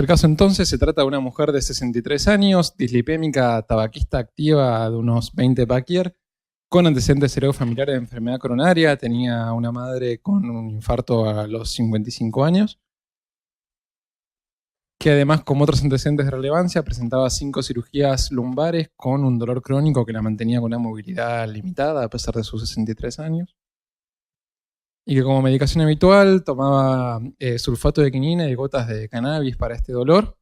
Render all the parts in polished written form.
el caso entonces. Se trata de una mujer de 63 años, dislipémica, tabaquista activa de unos 20 Baquier, con antecedentes heredofamiliares de enfermedad coronaria. Tenía una madre con un infarto a los 55 años, que además, como otros antecedentes de relevancia, presentaba 5 cirugías lumbares con un dolor crónico que la mantenía con una movilidad limitada a pesar de sus 63 años. Y que como medicación habitual tomaba sulfato de quinina y gotas de cannabis para este dolor,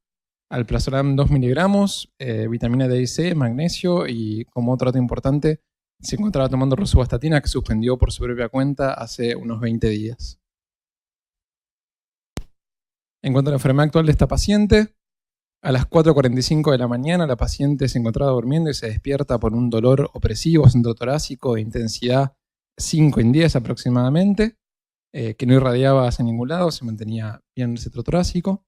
alprazolam 2 miligramos, vitamina D y C, magnesio, y como otro dato importante, se encontraba tomando rosuvastatina, que suspendió por su propia cuenta hace unos 20 días. En cuanto a la enfermedad actual de esta paciente, a las 4:45 de la mañana la paciente se encontraba durmiendo y se despierta por un dolor opresivo centrotorácico de intensidad 5 en 10 aproximadamente, que no irradiaba hacia ningún lado, se mantenía bien el centro torácico.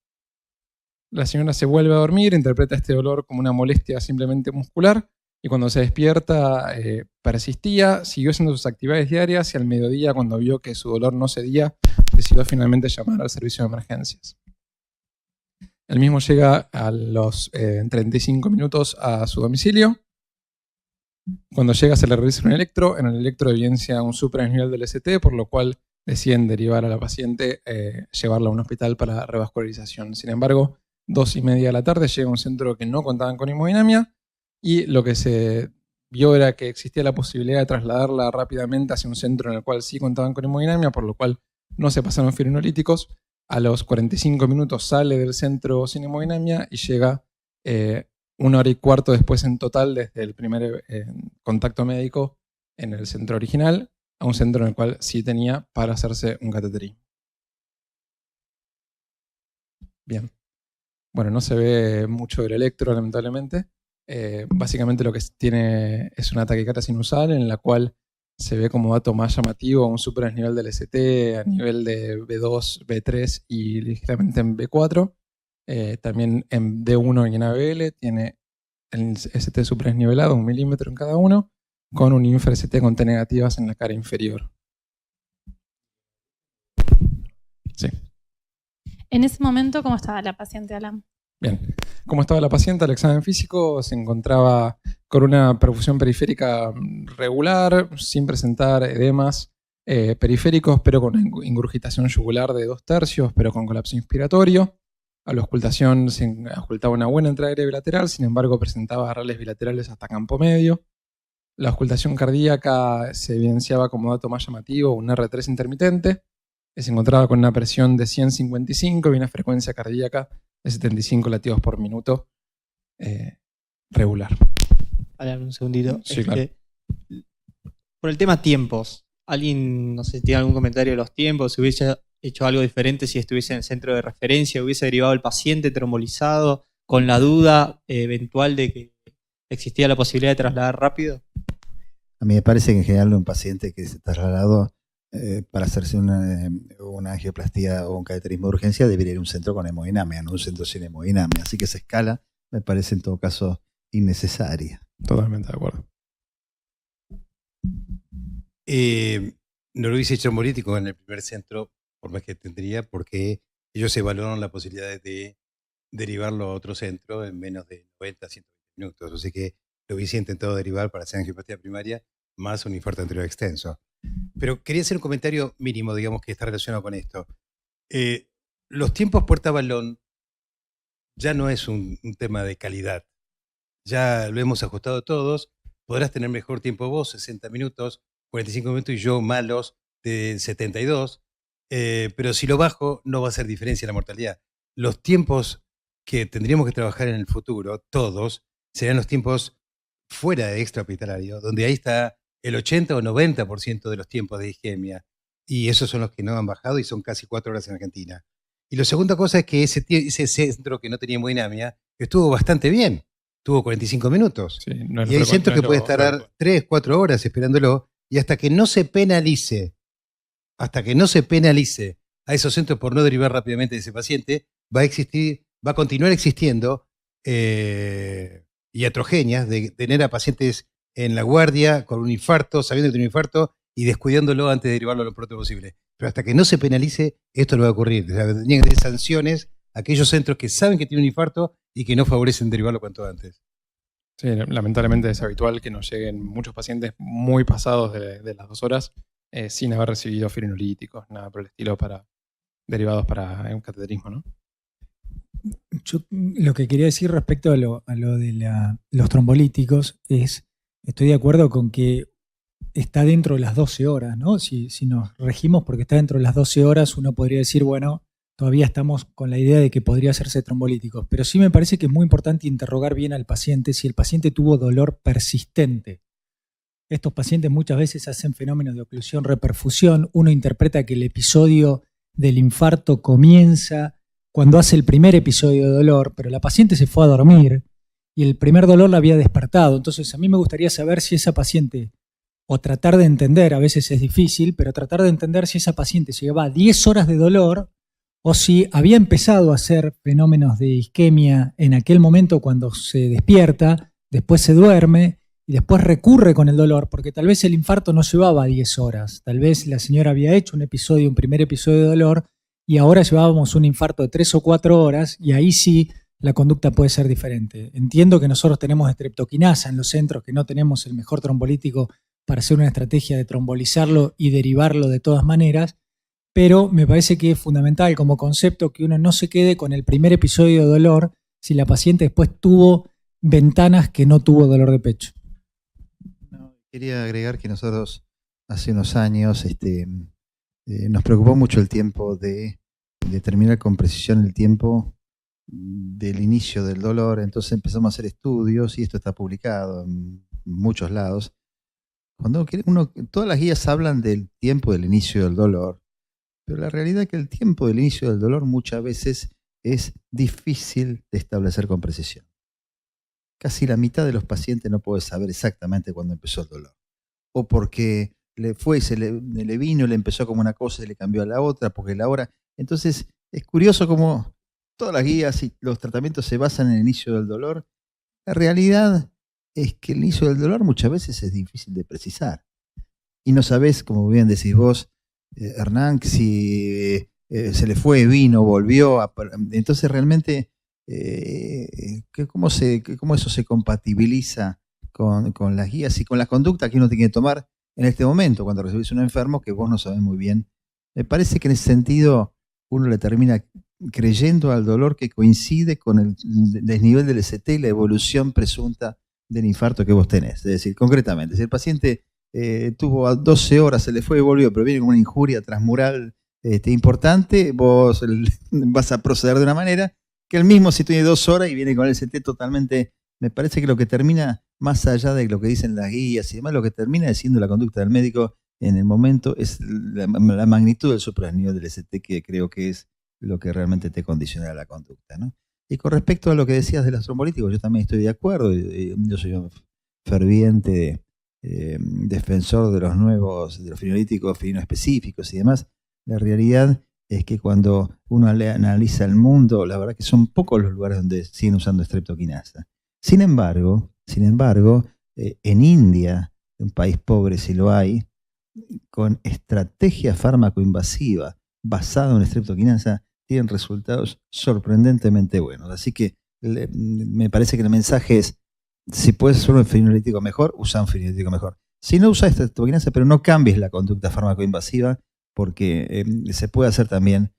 La señora se vuelve a dormir, interpreta este dolor como una molestia simplemente muscular, y cuando se despierta persistía, siguió haciendo sus actividades diarias, y al mediodía, cuando vio que su dolor no cedía, decidió finalmente llamar al servicio de emergencias. El mismo llega a los 35 minutos a su domicilio. Cuando llega se le realiza un electro. En el electro evidencia un supranivel del ST, por lo cual deciden derivar a la paciente, llevarla a un hospital para revascularización. Sin embargo, 2:30 de la tarde llega a un centro que no contaban con hemodinamia, y lo que se vio era que existía la posibilidad de trasladarla rápidamente hacia un centro en el cual sí contaban con hemodinamia, por lo cual no se pasaron firinolíticos. A los 45 minutos sale del centro sin hemodinamia y llega 1 hora y cuarto después en total desde el primer contacto médico en el centro original a un centro en el cual sí tenía para hacerse un cateterismo. Bien. Bueno, no se ve mucho del electro, lamentablemente. Básicamente lo que tiene es una taquicardia sinusal en la cual se ve como dato más llamativo un superdesnivel del ST a nivel de B2, B3 y ligeramente en B4. También en D1 y en ABL tiene el ST superdesnivelado, 1 milímetro en cada uno, con un INFR-ST con T negativas en la cara inferior. Sí. En ese momento, ¿cómo estaba la paciente, Alan? Bien. ¿Cómo estaba la paciente? Al examen físico se encontraba con una perfusión periférica regular, sin presentar edemas periféricos, pero con ingurgitación yugular de 2/3, pero con colapso inspiratorio. A la auscultación se auscultaba una buena entrada aérea bilateral, sin embargo presentaba rales bilaterales hasta campo medio. La auscultación cardíaca se evidenciaba como dato más llamativo un R3 intermitente. Se encontraba con una presión de 155 y una frecuencia cardíaca de 75 latidos por minuto regular. Alan, un segundito. Sí, claro. Por el tema tiempos, ¿alguien, no sé si tiene algún comentario de los tiempos? Si hubiese hecho algo diferente si estuviese en el centro de referencia, hubiese derivado el paciente trombolizado con la duda eventual de que existía la posibilidad de trasladar rápido? A mí me parece que en general un paciente que se trasladado para hacerse una angioplastía o un cateterismo de urgencia debería ir a un centro con hemodinamia, no un centro sin hemodinamia. Así que esa escala me parece en todo caso innecesaria. Totalmente de acuerdo. No lo hice trombolítico en el primer centro, por más que tendría, porque ellos evaluaron la posibilidad de derivarlo a otro centro en menos de 90 a 120 minutos. Así que lo hubiese intentado derivar para hacer angioplastia primaria más un infarto anterior extenso. Pero quería hacer un comentario mínimo, digamos, que está relacionado con esto. Los tiempos puerta-balón ya no es un tema de calidad. Ya lo hemos ajustado todos. Podrás tener mejor tiempo vos, 60 minutos, 45 minutos, y yo malos de 72. Pero si lo bajo, no va a hacer diferencia en la mortalidad. Los tiempos que tendríamos que trabajar en el futuro, todos, serían los tiempos fuera de extrahospitalario, donde ahí está el 80 o 90% de los tiempos de isquemia. Y esos son los que no han bajado y son casi 4 horas en Argentina. Y la segunda cosa es que ese centro que no tenía hemodinamia estuvo bastante bien. Tuvo 45 minutos. Sí, no y hay centros que puede estar 3, 4 horas esperándolo, y hasta que no se penalice a esos centros por no derivar rápidamente de ese paciente, va a continuar existiendo iatrogenias de tener a pacientes en la guardia con un infarto, sabiendo que tiene un infarto y descuidándolo antes de derivarlo lo pronto posible. Pero hasta que no se penalice, esto no va a ocurrir. O sea, tendrían que tener sanciones aquellos centros que saben que tienen un infarto y que no favorecen derivarlo cuanto antes. Sí, lamentablemente es habitual que nos lleguen muchos pacientes muy pasados de las 2 horas sin haber recibido fibrinolíticos, nada por el estilo derivados para un cateterismo, ¿no? Yo lo que quería decir respecto a lo de los trombolíticos es, estoy de acuerdo con que está dentro de las 12 horas, ¿no? Si nos regimos porque está dentro de las 12 horas, uno podría decir, bueno, todavía estamos con la idea de que podría hacerse trombolítico. Pero sí me parece que es muy importante interrogar bien al paciente si el paciente tuvo dolor persistente. Estos pacientes muchas veces hacen fenómenos de oclusión reperfusión. Uno interpreta que el episodio del infarto comienza cuando hace el primer episodio de dolor, pero la paciente se fue a dormir y el primer dolor la había despertado. Entonces a mí me gustaría saber si esa paciente, o tratar de entender, a veces es difícil, pero tratar de entender si esa paciente llevaba 10 horas de dolor o si había empezado a hacer fenómenos de isquemia en aquel momento cuando se despierta, después se duerme y después recurre con el dolor, porque tal vez el infarto no llevaba 10 horas, tal vez la señora había hecho un primer episodio de dolor y ahora llevábamos un infarto de 3 o 4 horas y ahí sí la conducta puede ser diferente. Entiendo que nosotros tenemos streptoquinasa en los centros, que no tenemos el mejor trombolítico para hacer una estrategia de trombolizarlo y derivarlo de todas maneras, pero me parece que es fundamental como concepto que uno no se quede con el primer episodio de dolor si la paciente después tuvo ventanas que no tuvo dolor de pecho. No, quería agregar que nosotros hace unos años nos preocupó mucho el tiempo de determinar con precisión el tiempo del inicio del dolor, entonces empezamos a hacer estudios y esto está publicado en muchos lados. Todas las guías hablan del tiempo del inicio del dolor, pero la realidad es que el tiempo del inicio del dolor muchas veces es difícil de establecer con precisión. Casi la mitad de los pacientes no puede saber exactamente cuándo empezó el dolor. O porque le vino, le empezó como una cosa y le cambió a la otra, porque la hora... Entonces es curioso cómo todas las guías y los tratamientos se basan en el inicio del dolor. La realidad es que el inicio del dolor muchas veces es difícil de precisar. Y no sabés, como bien decís vos, Hernán, si se le fue, vino, volvió. Entonces realmente, ¿cómo eso se compatibiliza con las guías y con la conducta que uno tiene que tomar en este momento cuando recibís un enfermo que vos no sabés muy bien? Me parece que en ese sentido uno le termina creyendo al dolor que coincide con el desnivel del ST y la evolución presunta del infarto que vos tenés. Es decir, concretamente, si el paciente tuvo a 12 horas, se le fue y volvió, pero viene con una injuria transmural importante, vos vas a proceder de una manera que el mismo si tiene 2 horas y viene con el ST totalmente... Me parece que lo que termina, más allá de lo que dicen las guías y demás, lo que termina diciendo la conducta del médico en el momento es la magnitud del supradesnivel del ST, que creo que es lo que realmente te condiciona la conducta, ¿no? Y con respecto a lo que decías de los trombolíticos, yo también estoy de acuerdo. Yo soy un ferviente defensor de los fibrinolíticos específicos y demás. La realidad es que cuando uno analiza el mundo, la verdad que son pocos los lugares donde siguen usando streptoquinasa. Sin embargo, en India, un país pobre si lo hay, con estrategia fármaco-invasiva basada en streptoquinasa, tienen resultados sorprendentemente buenos. Así que me parece que el mensaje es, si puedes usar un fibrinolítico mejor, usa un fibrinolítico mejor. Si no, usa streptoquinasa, pero no cambies la conducta fármaco-invasiva, porque se puede hacer también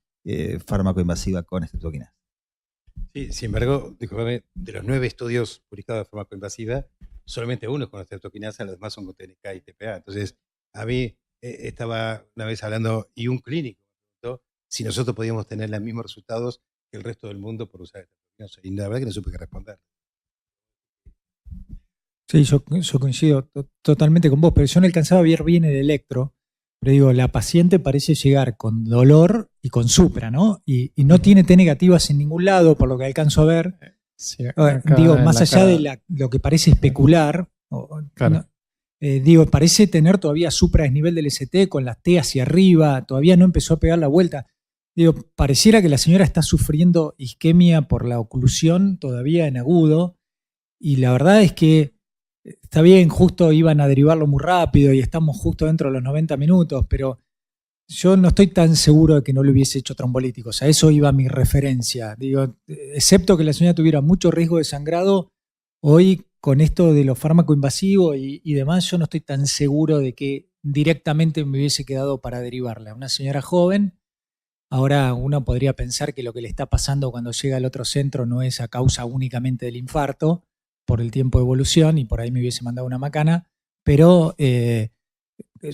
fármaco-invasiva con streptoquinasa. Sí, sin embargo, discúlpame, de los 9 estudios publicados de farmacoinvasiva, solamente uno es con streptoquinasa, los demás son con TNK y TPA. Entonces, a mí estaba una vez hablando, y un clínico me preguntó si nosotros podíamos tener los mismos resultados que el resto del mundo por usar streptoquinasa. Y la verdad que no supe qué responder. Sí, yo coincido totalmente con vos, pero yo no alcanzaba a ver bien el electro. Pero digo, la paciente parece llegar con dolor y con supra, ¿no? Y no tiene T negativas en ningún lado, por lo que alcanzo a ver. Sí, digo, más allá de lo que parece especular, claro. Parece tener todavía supra desnivel del ST con las T hacia arriba, todavía no empezó a pegar la vuelta. Digo, pareciera que la señora está sufriendo isquemia por la oclusión todavía en agudo, y la verdad es que está bien, justo iban a derivarlo muy rápido y estamos justo dentro de los 90 minutos, pero yo no estoy tan seguro de que no le hubiese hecho trombolíticos. A eso iba mi referencia. Digo, excepto que la señora tuviera mucho riesgo de sangrado, hoy con esto de los fármacos invasivos y demás, yo no estoy tan seguro de que directamente me hubiese quedado para derivarla. Una señora joven, ahora uno podría pensar que lo que le está pasando cuando llega al otro centro no es a causa únicamente del infarto, por el tiempo de evolución, y por ahí me hubiese mandado una macana, pero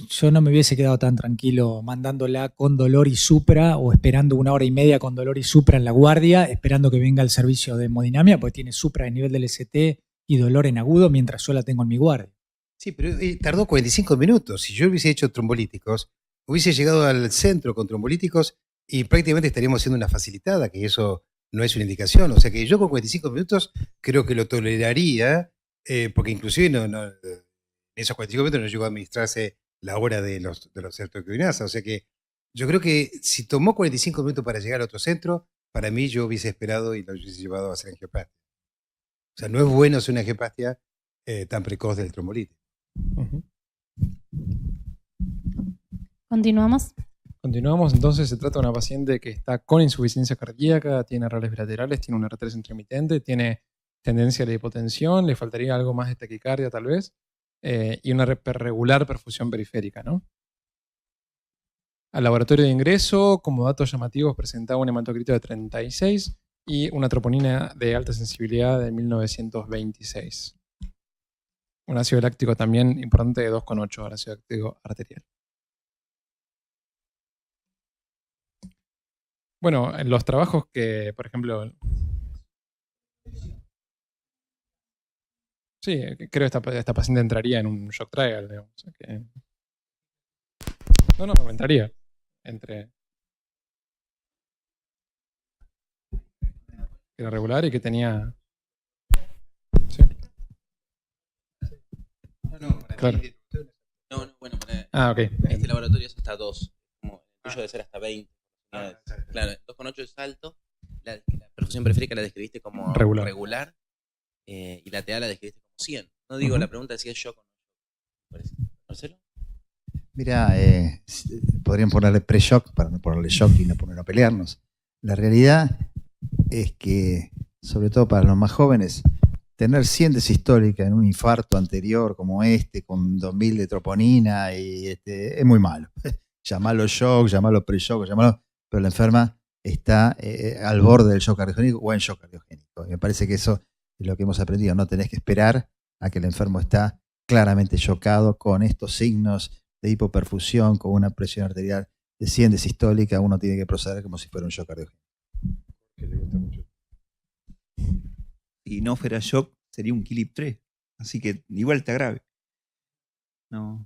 yo no me hubiese quedado tan tranquilo mandándola con dolor y supra o esperando 1 hora y media con dolor y supra en la guardia, esperando que venga el servicio de hemodinamia, porque tiene supra a nivel del ST y dolor en agudo mientras yo la tengo en mi guardia. Sí, pero tardó 45 minutos. Si yo hubiese hecho trombolíticos, hubiese llegado al centro con trombolíticos y prácticamente estaríamos haciendo una facilitada, que eso no es una indicación. O sea que yo con 45 minutos creo que lo toleraría, porque inclusive en esos 45 minutos no llegó a administrarse la hora de los electroquinasas. O sea que yo creo que si tomó 45 minutos para llegar a otro centro, para mí yo hubiese esperado y lo hubiese llevado a hacer angioplastia. O sea, no es bueno hacer una angioplastia tan precoz del trombolítico. Continuamos. Continuamos, entonces se trata de una paciente que está con insuficiencia cardíaca, tiene RALs bilaterales, tiene un R3 intermitente, tiene tendencia a la hipotensión, le faltaría algo más de taquicardia tal vez, y una regular perfusión periférica, ¿no? Al laboratorio de ingreso, como datos llamativos, presentaba un hematocrito de 36 y una troponina de alta sensibilidad de 1926. Un ácido láctico también importante de 2,8, ácido láctico arterial. Bueno, en los trabajos que, por ejemplo... Sí, creo que esta paciente entraría en un shock trial, digamos. O sea que... No, entraría. Que era regular y que tenía... Sí. Claro. Bueno, Ok. este laboratorio es hasta 2, como el tuyo debe ser hasta 20. Claro, 2,8 es alto, la perfusión periférica la describiste como regular y la TA la describiste como 100. No digo, la pregunta es si es shock o no. ¿Marcelo? Mira, podrían ponerle pre-shock para no ponerle shock y no poner a pelearnos. La realidad es que, sobre todo para los más jóvenes, tener 100 de sistólica en un infarto anterior como este, con 2000 de troponina, es muy malo. Llamarlo shock, llamarlo pre-shock, pero la enferma está al borde del shock cardiogénico o en shock cardiogénico. Y me parece que eso es lo que hemos aprendido. No tenés que esperar a que el enfermo está claramente chocado con estos signos de hipoperfusión, con una presión arterial de 100 de sistólica. Uno tiene que proceder como si fuera un shock cardiogénico. Si no fuera shock, sería un KILIP 3. Así que igual te agrave. No,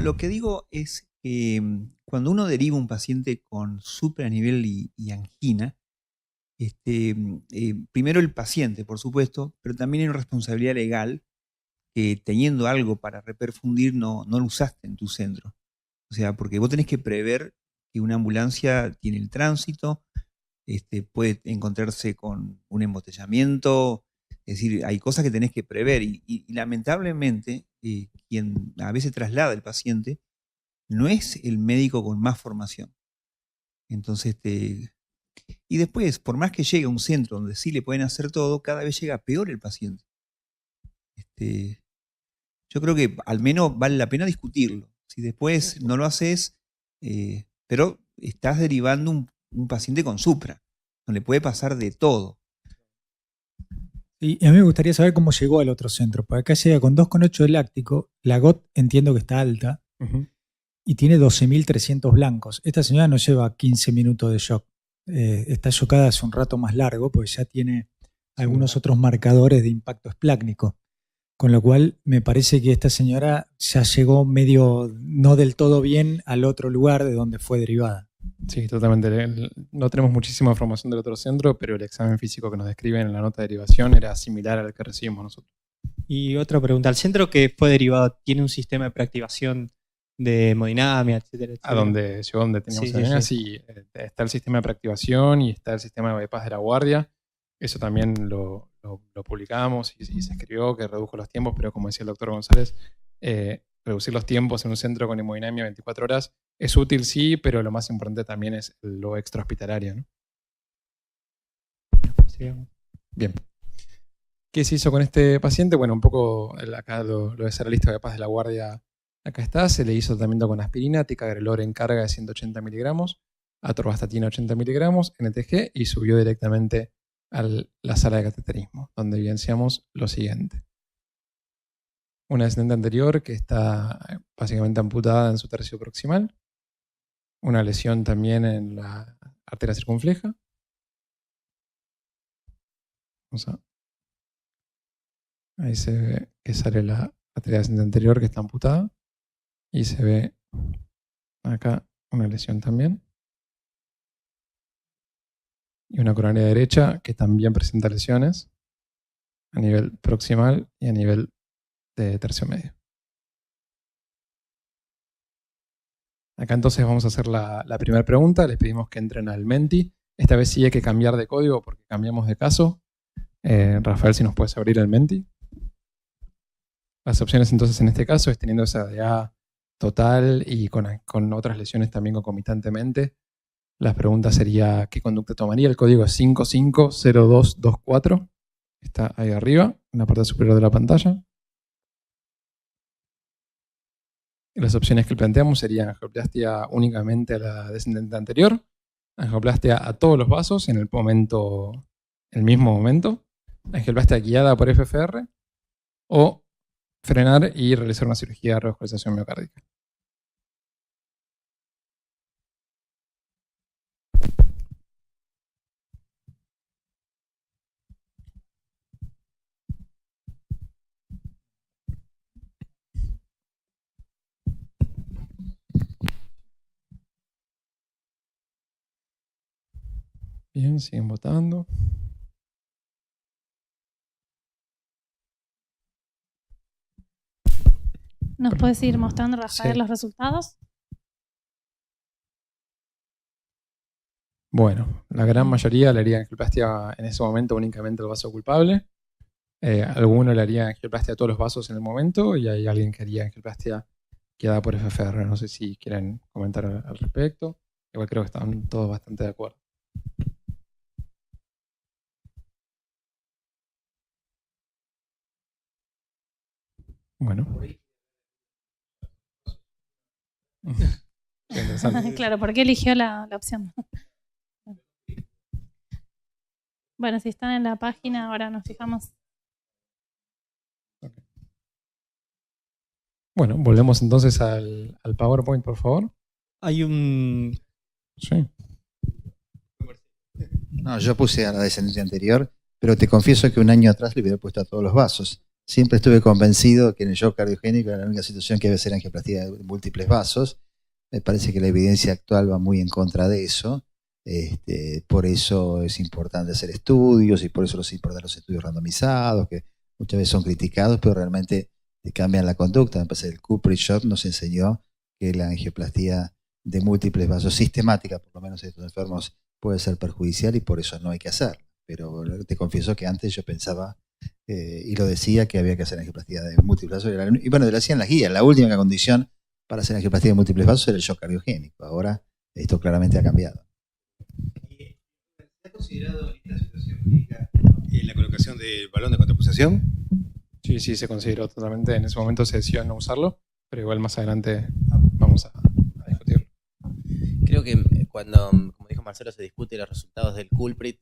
lo que digo es que cuando uno deriva un paciente con supranivel y angina, primero el paciente, por supuesto, pero también hay una responsabilidad legal que teniendo algo para reperfundir no lo usaste en tu centro. O sea, porque vos tenés que prever que una ambulancia tiene el tránsito, puede encontrarse con un embotellamiento, es decir, hay cosas que tenés que prever y lamentablemente quien a veces traslada al paciente no es el médico con más formación. Entonces, y después, por más que llegue a un centro donde sí le pueden hacer todo, cada vez llega peor el paciente. Yo creo que al menos vale la pena discutirlo. Si después no lo haces, pero estás derivando un paciente con supra, donde le puede pasar de todo. Y a mí me gustaría saber cómo llegó al otro centro, porque acá llega con 2,8 de láctico, la GOT entiendo que está alta, y tiene 12.300 blancos. Esta señora no lleva 15 minutos de shock. Está chocada hace un rato más largo, porque ya tiene algunos otros marcadores de impacto esplácnico. Con lo cual me parece que esta señora ya llegó medio no del todo bien al otro lugar de donde fue derivada. Sí, totalmente. No tenemos muchísima información del otro centro, pero el examen físico que nos describen en la nota de derivación era similar al que recibimos nosotros. Y otra pregunta, ¿el centro que fue derivado tiene un sistema de preactivación de hemodinamia, etcétera? A donde teníamos sí, está el sistema de preactivación y está el sistema de bypass de la guardia. Eso también lo publicamos y se escribió, que redujo los tiempos, pero como decía el doctor González, reducir los tiempos en un centro con hemodinamia 24 horas es útil, sí, pero lo más importante también es lo extrahospitalario, ¿no? Bien. ¿Qué se hizo con este paciente? Bueno, un poco acá lo de ser la lista de paz de la guardia, acá está. Se le hizo tratamiento con aspirina, ticagrelor en carga de 180 miligramos, atorvastatina 80 miligramos, NTG, y subió directamente a la sala de cateterismo, donde evidenciamos lo siguiente. Una descendente anterior que está básicamente amputada en su tercio proximal. Una lesión también en la arteria circunfleja. Ahí se ve que sale la arteria descendente anterior que está amputada. Y se ve acá una lesión también. Y una coronaria derecha que también presenta lesiones a nivel proximal y a nivel de tercio medio. Acá entonces vamos a hacer la primera pregunta. Les pedimos que entren al Menti. Esta vez sí hay que cambiar de código porque cambiamos de caso. Rafael, si nos puedes abrir el Menti. Las opciones entonces en este caso es teniendo esa DA total y con otras lesiones también concomitantemente. La pregunta sería ¿qué conducta tomaría? El código es 550224. Está ahí arriba, en la parte superior de la pantalla. Y las opciones que planteamos serían angioplastia únicamente a la descendente anterior, angioplastia a todos los vasos en el mismo momento, angioplastia guiada por FFR o frenar y realizar una cirugía de revascularización miocárdica. Bien, siguen votando. ¿Nos puedes ir mostrando, Rafael, Sí. los resultados? Bueno, la gran mayoría le haría angioplastia en ese momento únicamente al vaso culpable. Alguno le haría angioplastia a todos los vasos en el momento y hay alguien que haría angioplastia guiada por FFR. No sé si quieren comentar al respecto. Igual creo que están todos bastante de acuerdo. Bueno. Qué interesante. Claro, ¿por qué eligió la opción? Bueno, si están en la página, ahora nos fijamos. Bueno, volvemos entonces al PowerPoint, por favor. Hay un... Sí. No, yo puse a la descendente anterior, pero te confieso que un año atrás le hubiera puesto a todos los vasos. Siempre estuve convencido que en el shock cardiogénico era la única situación que debe ser angioplastia de múltiples vasos. Me parece que la evidencia actual va muy en contra de eso. Por eso es importante hacer estudios y por eso es importante los estudios randomizados, que muchas veces son criticados, pero realmente te cambian la conducta. Me parece que el Cupri Shot nos enseñó que la angioplastia de múltiples vasos sistemática, por lo menos en estos enfermos, puede ser perjudicial y por eso no hay que hacer. Pero te confieso que antes yo pensaba y lo decía que había que hacer angioplastia de múltiples vasos. Y bueno, lo decían las guías. La última condición para hacer angioplastia de múltiples vasos era el shock cardiogénico. Ahora esto claramente ha cambiado. ¿Se ha considerado en esta situación clínica la colocación del balón de contrapulsación? Sí, se consideró totalmente. En ese momento se decidió no usarlo, pero igual más adelante vamos a discutirlo. Creo que cuando, como dijo Marcelo, se discute los resultados del culprit,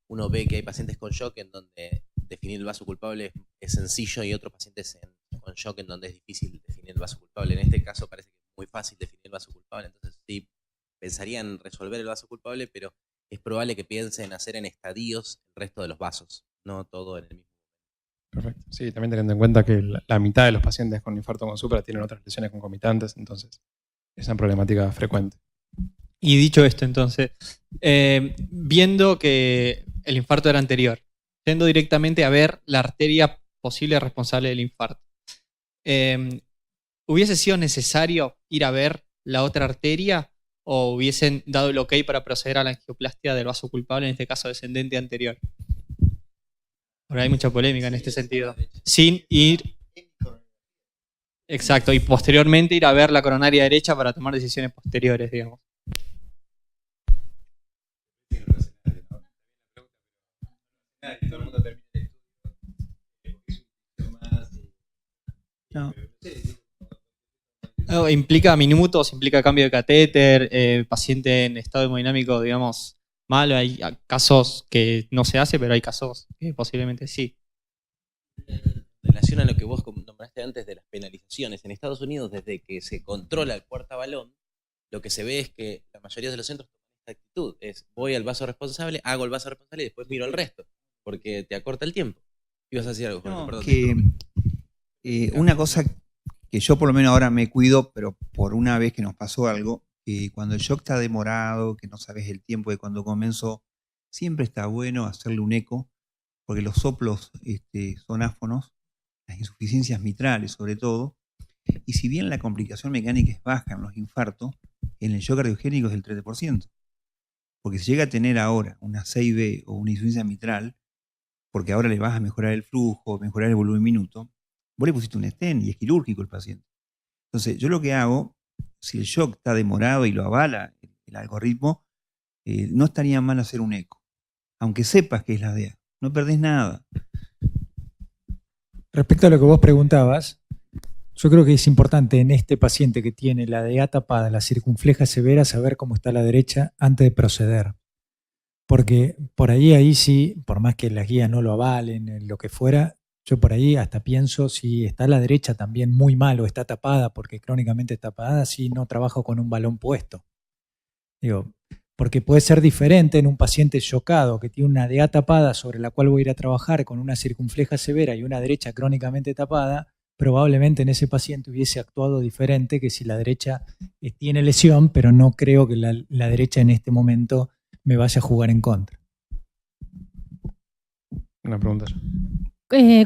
uno ve que hay pacientes con shock en donde definir el vaso culpable es sencillo y otros pacientes con shock en donde es difícil definir el vaso culpable. En este caso parece que es muy fácil definir el vaso culpable, entonces sí, pensaría en resolver el vaso culpable, pero es probable que piensen en hacer en estadios el resto de los vasos, no todo en el mismo. Perfecto. Sí, también teniendo en cuenta que la mitad de los pacientes con infarto con supra tienen otras lesiones concomitantes, entonces es una problemática frecuente. Y dicho esto, entonces, viendo que el infarto era anterior, yendo directamente a ver la arteria posible responsable del infarto, ¿hubiese sido necesario ir a ver la otra arteria o hubiesen dado el ok para proceder a la angioplastia del vaso culpable, en este caso descendente anterior? Ahora hay mucha polémica en este sentido. Sin ir... Exacto, y posteriormente ir a ver la coronaria derecha para tomar decisiones posteriores, digamos. No. Implica minutos, implica cambio de catéter, paciente en estado hemodinámico, digamos, malo. Hay casos que no se hace, pero hay casos que posiblemente sí. En relación a lo que vos nombraste antes de las penalizaciones, en Estados Unidos, desde que se controla el puertabalón, lo que se ve es que la mayoría de los centros toman esta actitud. Es, voy al vaso responsable, hago el vaso responsable y después miro el resto, porque te acorta el tiempo. Ibas a decir algo, Jorge, No, perdón. Una cosa que yo por lo menos ahora me cuido, pero por una vez que nos pasó algo, que cuando el shock está demorado, que no sabes el tiempo de cuando comenzó, siempre está bueno hacerle un eco, porque los soplos son áfonos, las insuficiencias mitrales sobre todo, y si bien la complicación mecánica es baja en los infartos, en el shock cardiogénico es del 13%. Porque si llega a tener ahora una 6B o una insuficiencia mitral, porque ahora le vas a mejorar el flujo, mejorar el volumen minuto, vos le pusiste un stent y es quirúrgico el paciente. Entonces, yo lo que hago, si el shock está demorado y lo avala el algoritmo, no estaría mal hacer un eco. Aunque sepas que es la DEA, no perdés nada. Respecto a lo que vos preguntabas, yo creo que es importante en este paciente que tiene la DEA tapada, la circunfleja severa, saber cómo está la derecha antes de proceder. Porque por ahí sí, por más que las guías no lo avalen, lo que fuera, yo por ahí hasta pienso si está la derecha también muy mal o está tapada, porque crónicamente está tapada, si no trabajo con un balón puesto. Digo, porque puede ser diferente en un paciente chocado que tiene una DEA tapada sobre la cual voy a ir a trabajar con una circunfleja severa y una derecha crónicamente tapada, probablemente en ese paciente hubiese actuado diferente que si la derecha tiene lesión, pero no creo que la derecha en este momento me vaya a jugar en contra. Una pregunta yo.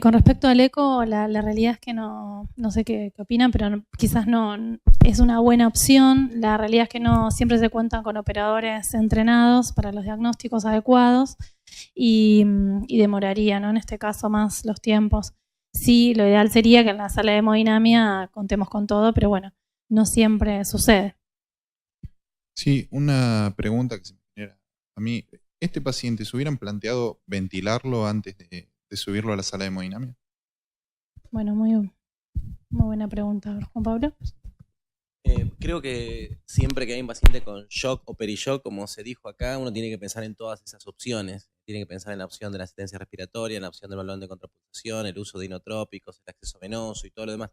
Con respecto al eco, la realidad es que no sé qué opinan, pero quizás no es una buena opción. La realidad es que no siempre se cuentan con operadores entrenados para los diagnósticos adecuados y demoraría, ¿no? En este caso más los tiempos. Sí, lo ideal sería que en la sala de hemodinamia contemos con todo, pero bueno, no siempre sucede. Sí, una pregunta que se me genera a mí. ¿Este paciente se hubieran planteado ventilarlo antes de subirlo a la sala de hemodinamia? Bueno, muy buena pregunta. Juan Pablo. Creo que siempre que hay un paciente con shock o perishock, como se dijo acá, uno tiene que pensar en todas esas opciones. Tiene que pensar en la opción de la asistencia respiratoria, en la opción del balón de contrapulsación, el uso de inotrópicos, el acceso venoso y todo lo demás.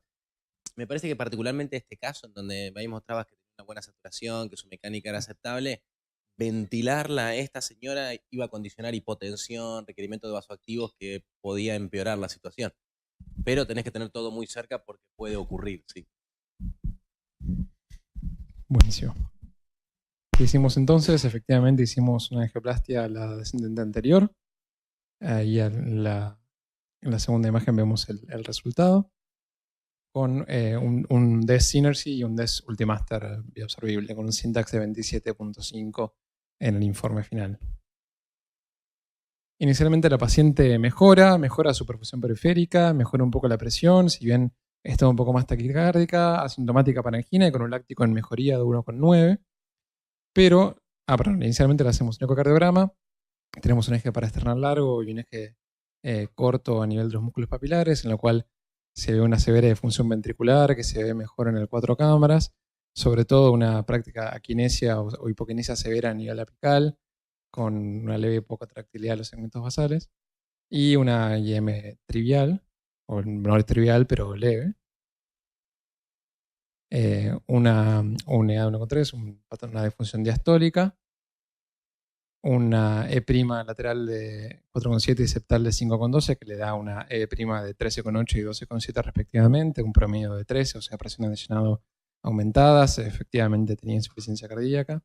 Me parece que particularmente este caso, en donde Bahía mostraba que tenía una buena saturación, que su mecánica era aceptable, ventilarla a esta señora iba a condicionar hipotensión, requerimiento de vasoactivos que podía empeorar la situación. Pero tenés que tener todo muy cerca porque puede ocurrir, sí. Buenísimo. ¿Qué hicimos entonces? Efectivamente hicimos una angioplastia a la descendente anterior. Ahí en la segunda imagen vemos el resultado con un DES Synergy y un DES Ultimaster bioabsorbible con un syntax de 27.5 en el informe final. Inicialmente la paciente mejora su perfusión periférica, mejora un poco la presión, si bien está un poco más taquicárdica, asintomática para angina y con un láctico en mejoría de 1,9. Pero, inicialmente le hacemos un ecocardiograma, tenemos un eje paraesternal largo y un eje corto a nivel de los músculos papilares, en lo cual se ve una severa disfunción ventricular que se ve mejor en el 4 cámaras, sobre todo una práctica aquinesia o hipoquinesia severa a nivel apical, con una leve hipocontractilidad de los segmentos basales, y una IM trivial, o no es trivial, pero leve. Una unidad de 1,3, una disfunción diastólica, una E' lateral de 4,7 y septal de 5,12, que le da una E' de 13,8 y 12,7 respectivamente, un promedio de 13, o sea, presiones de llenado aumentadas, efectivamente tenía insuficiencia cardíaca,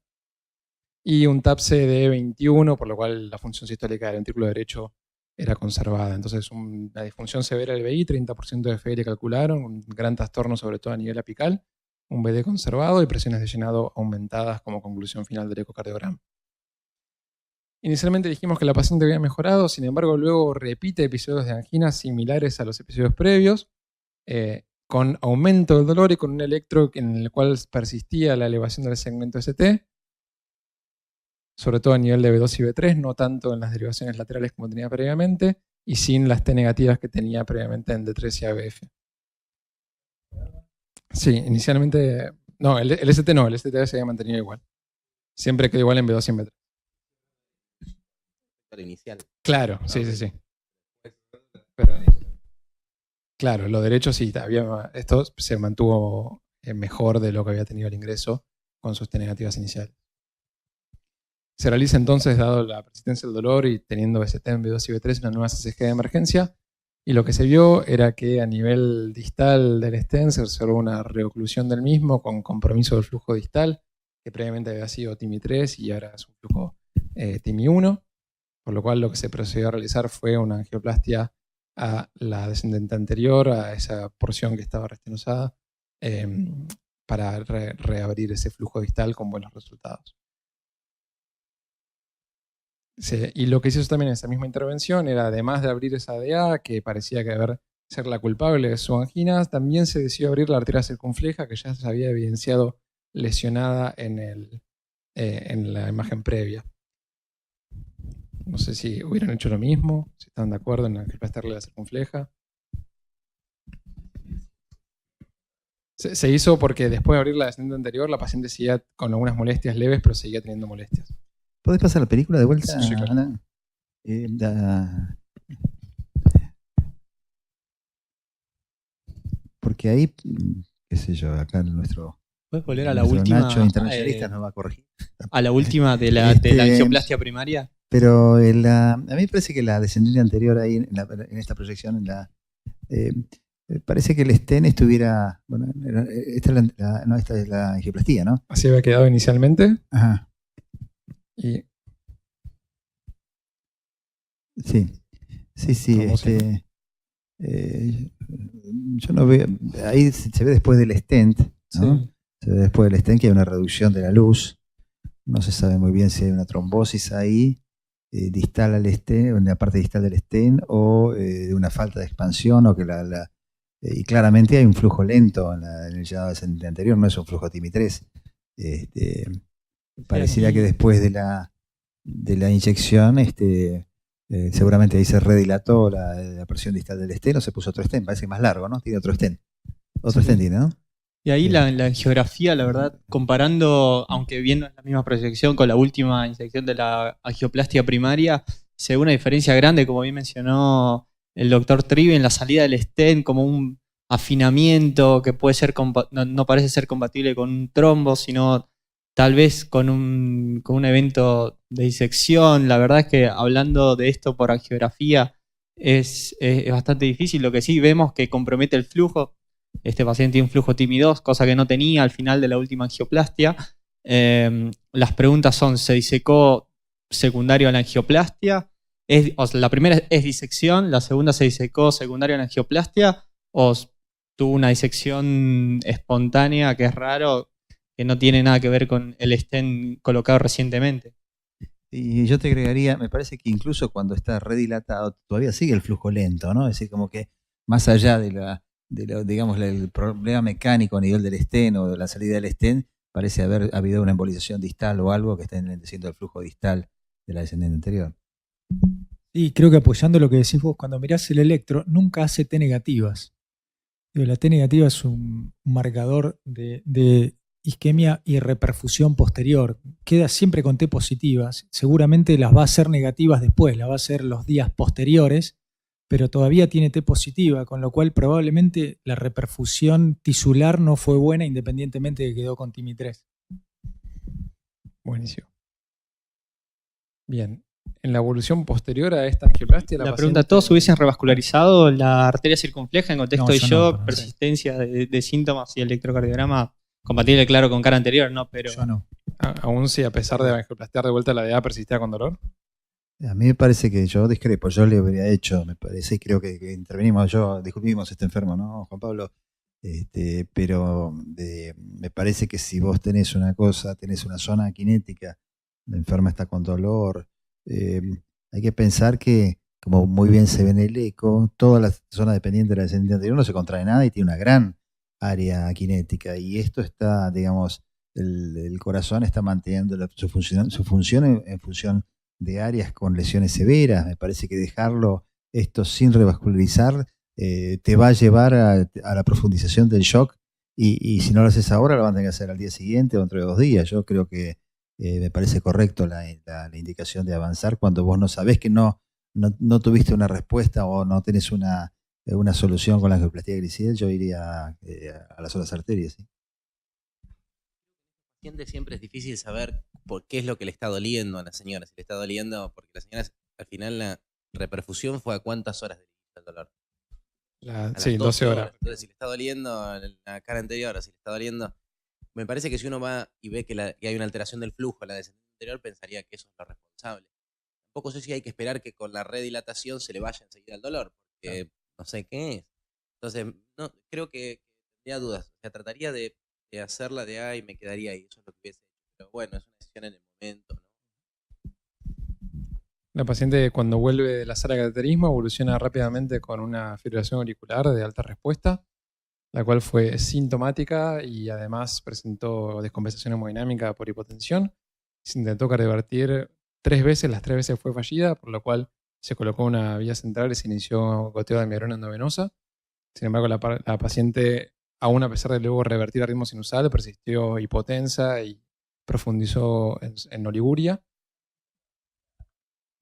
y un TAPSE de 21, por lo cual la función sistólica del ventrículo derecho era conservada. Entonces, una disfunción severa del VI, 30% de FL calcularon, un gran trastorno sobre todo a nivel apical, un BD conservado y presiones de llenado aumentadas como conclusión final del ecocardiograma. Inicialmente dijimos que la paciente había mejorado, sin embargo luego repite episodios de angina similares a los episodios previos, con aumento del dolor y con un electro en el cual persistía la elevación del segmento ST, sobre todo a nivel de B2 y B3, no tanto en las derivaciones laterales como tenía previamente, y sin las T negativas que tenía previamente en D3 y ABF. Sí, inicialmente... No, el ST no, el ST se había mantenido igual. Siempre quedó igual en B2 y en B3. Inicial. Claro, sí. Pero, claro, lo derecho sí, esto se mantuvo mejor de lo que había tenido el ingreso con sus T negativas iniciales. Se realiza entonces, dado la persistencia del dolor y teniendo ST en B2 y B3, una nueva CCG de emergencia, y lo que se vio era que a nivel distal del stent se observó una reoclusión del mismo con compromiso del flujo distal, que previamente había sido TIMI 3 y ahora es un flujo TIMI 1, por lo cual lo que se procedió a realizar fue una angioplastia a la descendente anterior, a esa porción que estaba restenosada, para reabrir ese flujo distal con buenos resultados. Sí, y lo que se hizo también en esa misma intervención era, además de abrir esa DA, que parecía que ser la culpable de su angina, también se decidió abrir la arteria circunfleja, que ya se había evidenciado lesionada en la imagen previa. No sé si hubieran hecho lo mismo, si están de acuerdo en angioplastarle la circunfleja. Se hizo porque después de abrir la descendente anterior, la paciente seguía con algunas molestias leves, pero seguía teniendo molestias. ¿Podés pasar la película de vuelta? Sí, claro. Ana? Porque ahí, qué sé yo, acá nuestro... ¿Puedes volver a la nuestro última? Nacho internacionalista nos va a corregir. A la última de la angioplastia primaria. Pero a mí me parece que la descendente anterior ahí, en esta proyección, parece que el stent estuviera... Bueno, esta es la angioplastía, ¿no? Así había quedado inicialmente. Ajá. Y... Sí. Yo no veo... Ahí se ve después del stent, ¿no? Sí. Se ve después del stent que hay una reducción de la luz. No se sabe muy bien si hay una trombosis ahí, distal al stent, en la parte distal del stent, o de una falta de expansión, o que y claramente hay un flujo lento en el llenado descendente anterior, no es un flujo TIMI 3. Pareciera que después de la inyección, seguramente ahí se redilató la presión distal del stent, o se puso otro stent, parece más largo, ¿no? Tiene otro stent. Otro stent tiene, ¿no? Y ahí la angiografía, la verdad, comparando, aunque viendo la misma proyección con la última inyección de la angioplastia primaria, se ve una diferencia grande, como bien mencionó el doctor Trivi, en la salida del stent, como un afinamiento que puede ser no parece ser compatible con un trombo, sino tal vez con un evento de disección. La verdad es que hablando de esto por angiografía es bastante difícil. Lo que sí vemos que compromete el flujo. Este paciente tiene un flujo TIMI 2, cosa que no tenía al final de la última angioplastia. Las preguntas son: ¿se disecó secundario a la angioplastia? La primera es disección, la segunda se disecó secundario a la angioplastia, o tuvo una disección espontánea, que es raro, que no tiene nada que ver con el stent colocado recientemente. Y yo te agregaría, me parece que incluso cuando está redilatado todavía sigue el flujo lento, ¿no? Es decir, como que más allá digamos, el problema mecánico a nivel del stent o de la salida del stent, parece haber habido una embolización distal o algo que está enlenteciendo el flujo distal de la descendente anterior. Y creo que apoyando lo que decís vos, cuando mirás el electro, nunca hace T negativas. La T negativa es un marcador de isquemia y reperfusión posterior. Queda siempre con T positivas. Seguramente las va a hacer negativas después, las va a hacer los días posteriores, pero todavía tiene T positiva, con lo cual probablemente la reperfusión tisular no fue buena, independientemente de que quedó con TIMI 3. Buenísimo. Bien. En la evolución posterior a esta angioplastia, la pregunta: ¿todos hubiesen revascularizado la arteria circunfleja en contexto de shock, persistencia de síntomas y electrocardiograma compatible, claro, con cara anterior? No, pero yo no. Aún si a pesar de angioplastiar de vuelta la DA persistía con dolor. A mí me parece que yo discrepo, yo le habría hecho, me parece, y creo que intervenimos, disculpimos este enfermo, ¿no, Juan Pablo? Pero me parece que si vos tenés una zona kinética, la enferma está con dolor, hay que pensar que, como muy bien se ve en el eco, toda la zona dependiente de la descendente anterior no se contrae nada y tiene una gran área cinética. Y esto está, digamos, el corazón está manteniendo su función en función de áreas con lesiones severas. Me parece que dejarlo esto sin revascularizar te va a llevar a la profundización del shock, y si no lo haces ahora, lo van a tener que hacer al día siguiente o dentro de 2 días. Yo creo que me parece correcto la indicación de avanzar cuando vos no sabés que no tuviste una respuesta o no tenés una solución con la angioplastía grisel. Yo iría a las otras arterias. ¿Sí? Siempre es difícil saber por qué es lo que le está doliendo a la señora. Si le está doliendo, porque la señora, al final, la reperfusión fue a cuántas horas del dolor. Sí, 12 horas. Entonces, si le está doliendo la cara anterior, o si le está doliendo, me parece que si uno va y ve que hay una alteración del flujo, la descendencia anterior, pensaría que eso es lo responsable. Tampoco sé si hay que esperar que con la redilatación se le vaya enseguida el dolor, porque no sé qué es. Entonces, no, creo que tendría dudas. O sea, trataría de hacerla de ahí y me quedaría ahí. Eso es lo que hubiese hecho. Pero bueno, es una decisión en el momento, ¿no? La paciente, cuando vuelve de la sala de cateterismo, evoluciona rápidamente con una fibrilación auricular de alta respuesta, la cual fue sintomática y además presentó descompensación hemodinámica por hipotensión. Se intentó cardiovertir 3 veces, las 3 veces fue fallida, por lo cual se colocó una vía central y se inició goteo de amiodarona endovenosa. Sin embargo, la paciente, aún a pesar de luego revertir a ritmo sinusal, persistió hipotensa y profundizó en oliguria.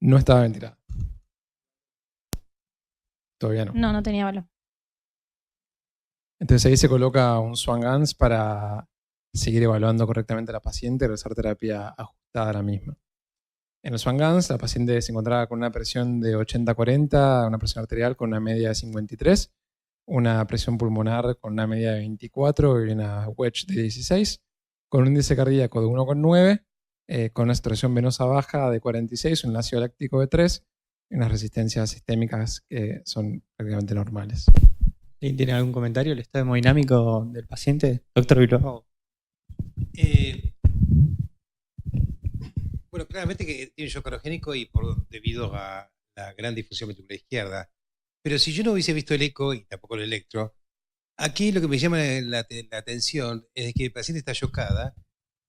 No estaba ventilada. Todavía no. No tenía valor. Entonces ahí se coloca un Swan-Ganz para seguir evaluando correctamente a la paciente y realizar terapia ajustada a la misma. En el Swan-Ganz, la paciente se encontraba con una presión de 80-40, una presión arterial con una media de 53, una presión pulmonar con una media de 24 y una wedge de 16, con un índice cardíaco de 1,9, con una saturación venosa baja de 46, un ácido láctico de 3 y unas resistencias sistémicas que son prácticamente normales. ¿Tiene algún comentario el estado hemodinámico del paciente, doctor Bilbao? Bueno, claramente que tiene shock coronogénico y debido a la gran difusión ventricular izquierda. Pero si yo no hubiese visto el eco y tampoco el electro, aquí lo que me llama la atención es que el paciente está chocada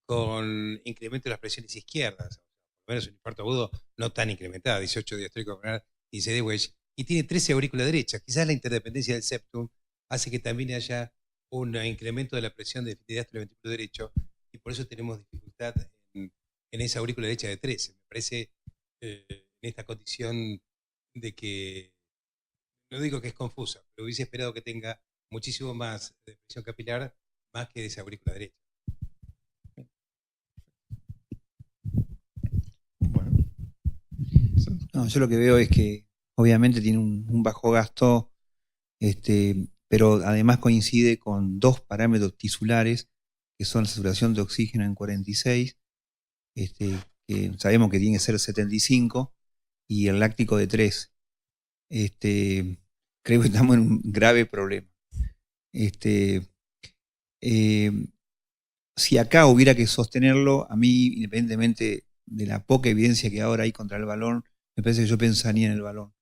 con incremento de las presiones izquierdas, por lo menos un infarto agudo no tan incrementada, 18 diastólico pulmonar, 16 de wedge, y tiene 13 aurícula derecha. Quizás la interdependencia del septum hace que también haya un incremento de la presión de diástole ventrículo derecho, y por eso tenemos dificultad en esa aurícula derecha de 13. Me parece en esta condición de que, no digo que es confusa, pero hubiese esperado que tenga muchísimo más de presión capilar, más que de esa aurícula derecha. No, yo lo que veo es que obviamente tiene un bajo gasto, pero además coincide con 2 parámetros tisulares, que son la saturación de oxígeno en 46, que sabemos que tiene que ser 75, y el láctico de 3. Creo que estamos en un grave problema. Si acá hubiera que sostenerlo, a mí, independientemente de la poca evidencia que ahora hay contra el balón, me parece que yo pensaría en el balón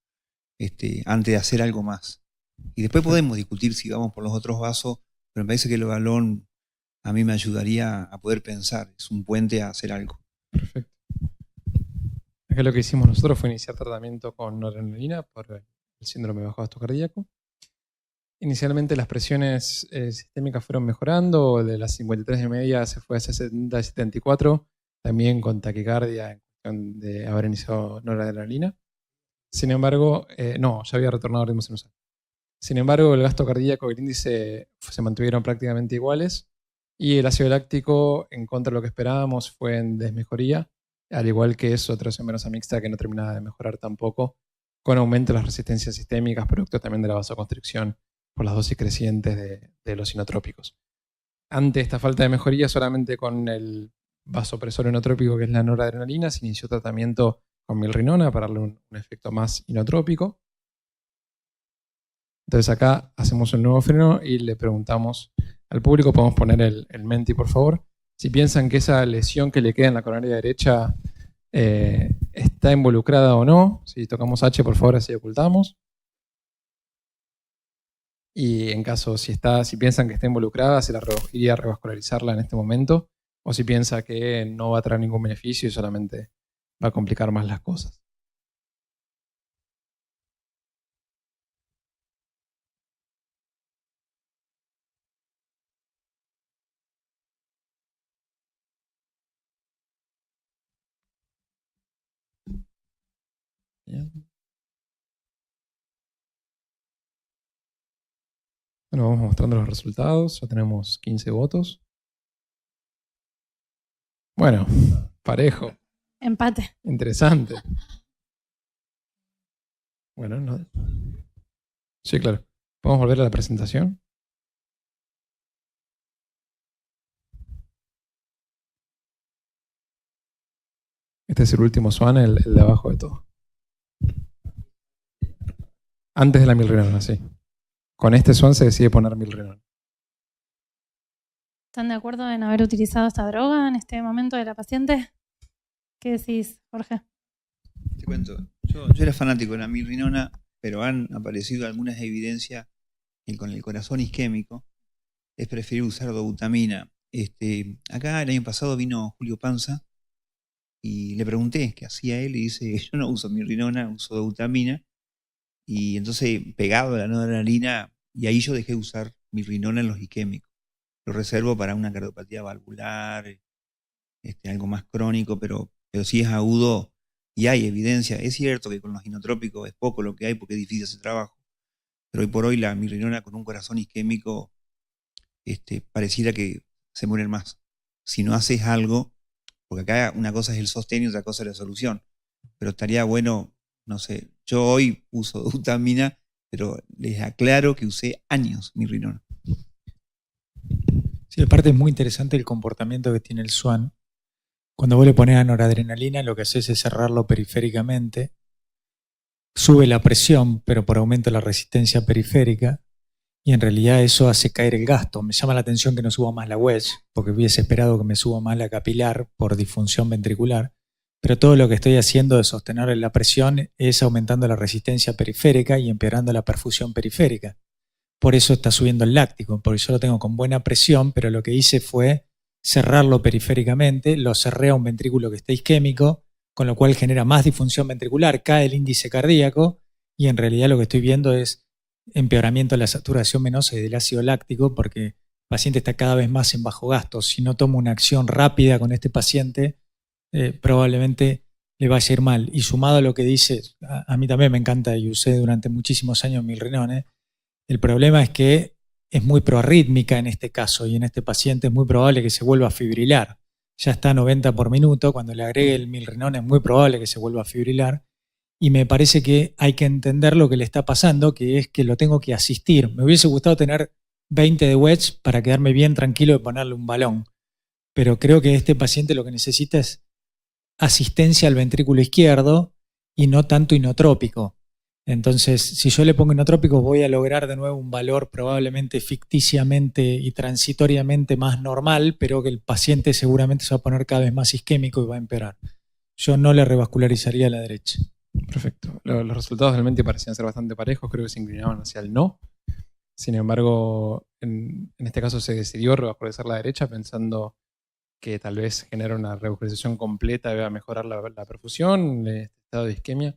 antes de hacer algo más. Y después podemos discutir si vamos por los otros vasos, pero me parece que el balón a mí me ayudaría a poder pensar. Es un puente a hacer algo. Perfecto. Acá lo que hicimos nosotros fue iniciar tratamiento con noradrenalina por el síndrome de bajo gasto cardíaco. Inicialmente las presiones sistémicas fueron mejorando, de las 53 de media se fue a 60-74, también con taquicardia en cuestión de haber iniciado noradrenalina. Sin embargo, no, ya había retornado al ritmo sinusal. Sin embargo, el gasto cardíaco y el índice se mantuvieron prácticamente iguales, y el ácido láctico, en contra de lo que esperábamos, fue en desmejoría, al igual que saturación venosa mixta, que no terminaba de mejorar tampoco, con aumento de las resistencias sistémicas, producto también de la vasoconstricción por las dosis crecientes de los inotrópicos. Ante esta falta de mejoría, solamente con el vasopresor inotrópico, que es la noradrenalina, se inició tratamiento con milrinona para darle un efecto más inotrópico. Entonces acá hacemos un nuevo freno y le preguntamos al público, podemos poner el menti por favor, si piensan que esa lesión que le queda en la coronaria derecha está involucrada o no. Si tocamos H por favor, así ocultamos. Y en caso, si piensan que está involucrada, se la iría a revascularizarla en este momento, o si piensa que no va a traer ningún beneficio y solamente va a complicar más las cosas. Bueno, vamos mostrando los resultados. Ya tenemos 15 votos. Bueno, parejo. Empate. Interesante. Bueno, no. Sí, claro. ¿Podemos volver a la presentación? Este es el último swan, el de abajo de todo. Antes de la milrinona, sí. Con este swan se decide poner milrinona. ¿Están de acuerdo en haber utilizado esta droga en este momento de la paciente? ¿Qué decís, Jorge? Te cuento, yo era fanático de la mirrinona, pero han aparecido algunas evidencias que con el corazón isquémico es preferible usar dobutamina. Acá el año pasado vino Julio Panza y le pregunté qué hacía él y dice, yo no uso mirrinona, uso dobutamina. Y entonces pegado a la noradrenalina, y ahí yo dejé de usar mirrinona en los isquémicos. Lo reservo para una cardiopatía valvular, algo más crónico, pero si es agudo y hay evidencia. Es cierto que con los inotrópicos es poco lo que hay porque es difícil ese trabajo, pero hoy por hoy la mirrinona con un corazón isquémico pareciera que se mueren más. Si no haces algo, porque acá una cosa es el sostén y otra cosa es la solución, pero estaría bueno, no sé, yo hoy uso dobutamina, pero les aclaro que usé años mirrinona. Sí, aparte es muy interesante el comportamiento que tiene el swan. Cuando vos le pones a noradrenalina, lo que haces es cerrarlo periféricamente. Sube la presión, pero por aumento la resistencia periférica. Y en realidad eso hace caer el gasto. Me llama la atención que no suba más la wedge, porque hubiese esperado que me suba más la capilar por disfunción ventricular. Pero todo lo que estoy haciendo de sostener la presión es aumentando la resistencia periférica y empeorando la perfusión periférica. Por eso está subiendo el láctico, porque yo lo tengo con buena presión, pero lo que hice fue cerrarlo periféricamente, lo cerré a un ventrículo que está isquémico, con lo cual genera más disfunción ventricular, cae el índice cardíaco y en realidad lo que estoy viendo es empeoramiento de la saturación venosa y del ácido láctico porque el paciente está cada vez más en bajo gasto. Si no tomo una acción rápida con este paciente, probablemente le vaya a ir mal. Y sumado a lo que dice, a mí también me encanta y usé durante muchísimos años milrinone. El problema es que es muy proarrítmica en este caso y en este paciente es muy probable que se vuelva a fibrilar. Ya está a 90 por minuto, cuando le agregue el milrinone es muy probable que se vuelva a fibrilar y me parece que hay que entender lo que le está pasando, que es que lo tengo que asistir. Me hubiese gustado tener 20 de wedge para quedarme bien tranquilo de ponerle un balón, pero creo que este paciente lo que necesita es asistencia al ventrículo izquierdo y no tanto inotrópico. Entonces, si yo le pongo inotrópicos, voy a lograr de nuevo un valor probablemente ficticiamente y transitoriamente más normal, pero que el paciente seguramente se va a poner cada vez más isquémico y va a empeorar. Yo no le revascularizaría a la derecha. Perfecto. Los resultados realmente parecían ser bastante parejos, creo que se inclinaban hacia el no. Sin embargo, en este caso se decidió revascularizar la derecha pensando que tal vez generar una revascularización completa iba a mejorar la perfusión, el estado de isquemia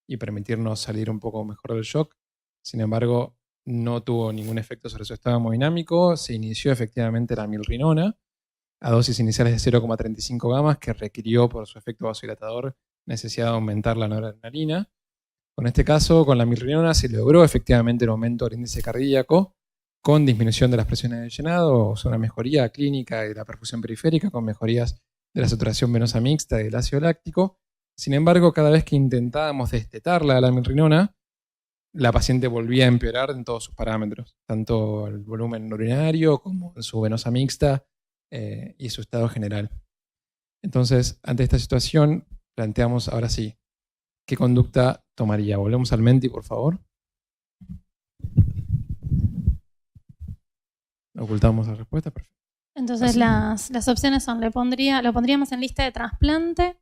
y permitirnos salir un poco mejor del shock. Sin embargo, no tuvo ningún efecto sobre su estado hemodinámico. Se inició efectivamente la milrinona a dosis iniciales de 0,35 gamas que requirió por su efecto vasodilatador necesidad de aumentar la noradrenalina. Con este caso, con la milrinona se logró efectivamente el aumento del índice cardíaco con disminución de las presiones de llenado, o sea, una mejoría clínica de la perfusión periférica con mejorías de la saturación venosa mixta y del ácido láctico. Sin embargo, cada vez que intentábamos destetarla a la milrinona, la paciente volvía a empeorar en todos sus parámetros, tanto el volumen urinario como su venosa mixta y su estado general. Entonces, ante esta situación, planteamos ahora sí, ¿qué conducta tomaría? Volvemos al Menti, por favor. Ocultamos la respuesta, perfecto. Entonces las opciones son, lo pondríamos en lista de trasplante,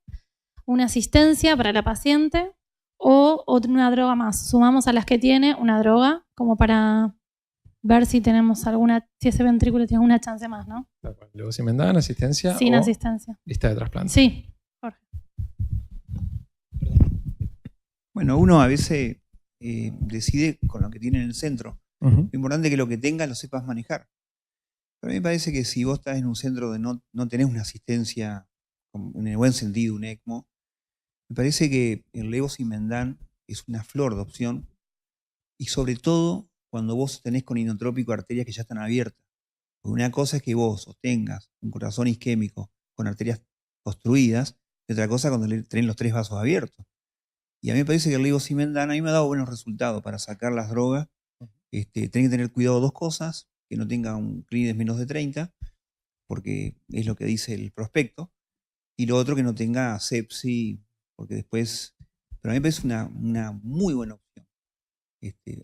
una asistencia para la paciente o una droga más. Sumamos a las que tiene una droga como para ver si tenemos si ese ventrículo tiene una chance más, ¿no? Levosimendan, asistencia Sin o asistencia. lista de trasplante. Sí, Jorge. Bueno, uno a veces decide con lo que tiene en el centro. Ujú. Lo importante es que lo que tengas lo sepas manejar. Pero a mí me parece que si vos estás en un centro donde no tenés una asistencia, en el buen sentido, un ECMO, me parece que el levosimendan es una flor de opción, y sobre todo cuando vos tenés con inotrópico arterias que ya están abiertas. Porque una cosa es que vos tengas un corazón isquémico con arterias obstruidas, y otra cosa cuando tenés los 3 vasos abiertos. Y a mí me parece que el levosimendan a mí me ha dado buenos resultados para sacar las drogas. Tenés que tener cuidado de 2 cosas: que no tenga un CLIDES menos de 30, porque es lo que dice el prospecto, y lo otro, que no tenga sepsis, porque después... Pero a mí me parece una muy buena opción.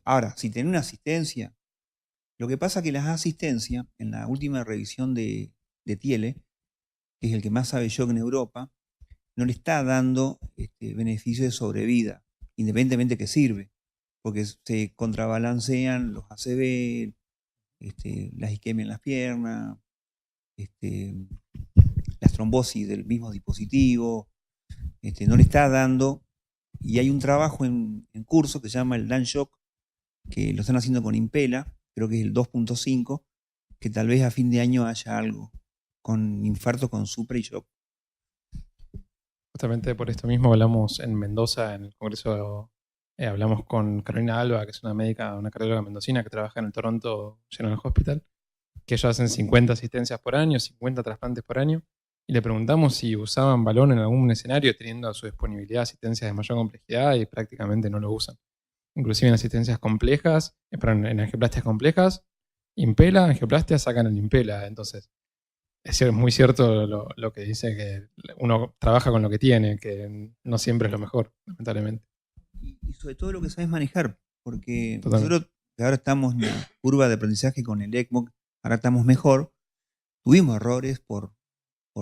Ahora, si tenés una asistencia, lo que pasa es que las asistencias, en la última revisión de Thiele, que es el que más sabe yo en Europa, no le está dando beneficio de sobrevida, independientemente que sirve, porque se contrabalancean los ACV, las isquemias en las piernas, las trombosis del mismo dispositivo, no le está dando. Y hay un trabajo en curso que se llama el DAN-SHOCK, que lo están haciendo con Impela, creo que es el 2.5, que tal vez a fin de año haya algo con infarto, con supra y shock. Justamente por esto mismo hablamos en Mendoza, en el Congreso, hablamos con Carolina Alba, que es una médica, una cardióloga mendocina que trabaja en el Toronto General Hospital, que ellos hacen 50 asistencias por año, 50 trasplantes por año, y le preguntamos si usaban balón en algún escenario teniendo a su disponibilidad asistencias de mayor complejidad, y prácticamente no lo usan. Inclusive en asistencias complejas, en angioplastias complejas, Impela, angioplastia, sacan el Impela. Entonces, es muy cierto lo que dice, que uno trabaja con lo que tiene, que no siempre es lo mejor, lamentablemente. Y sobre todo lo que sabes manejar, porque Totalmente. nosotros, que ahora estamos en la curva de aprendizaje con el ECMO, ahora estamos mejor, tuvimos errores por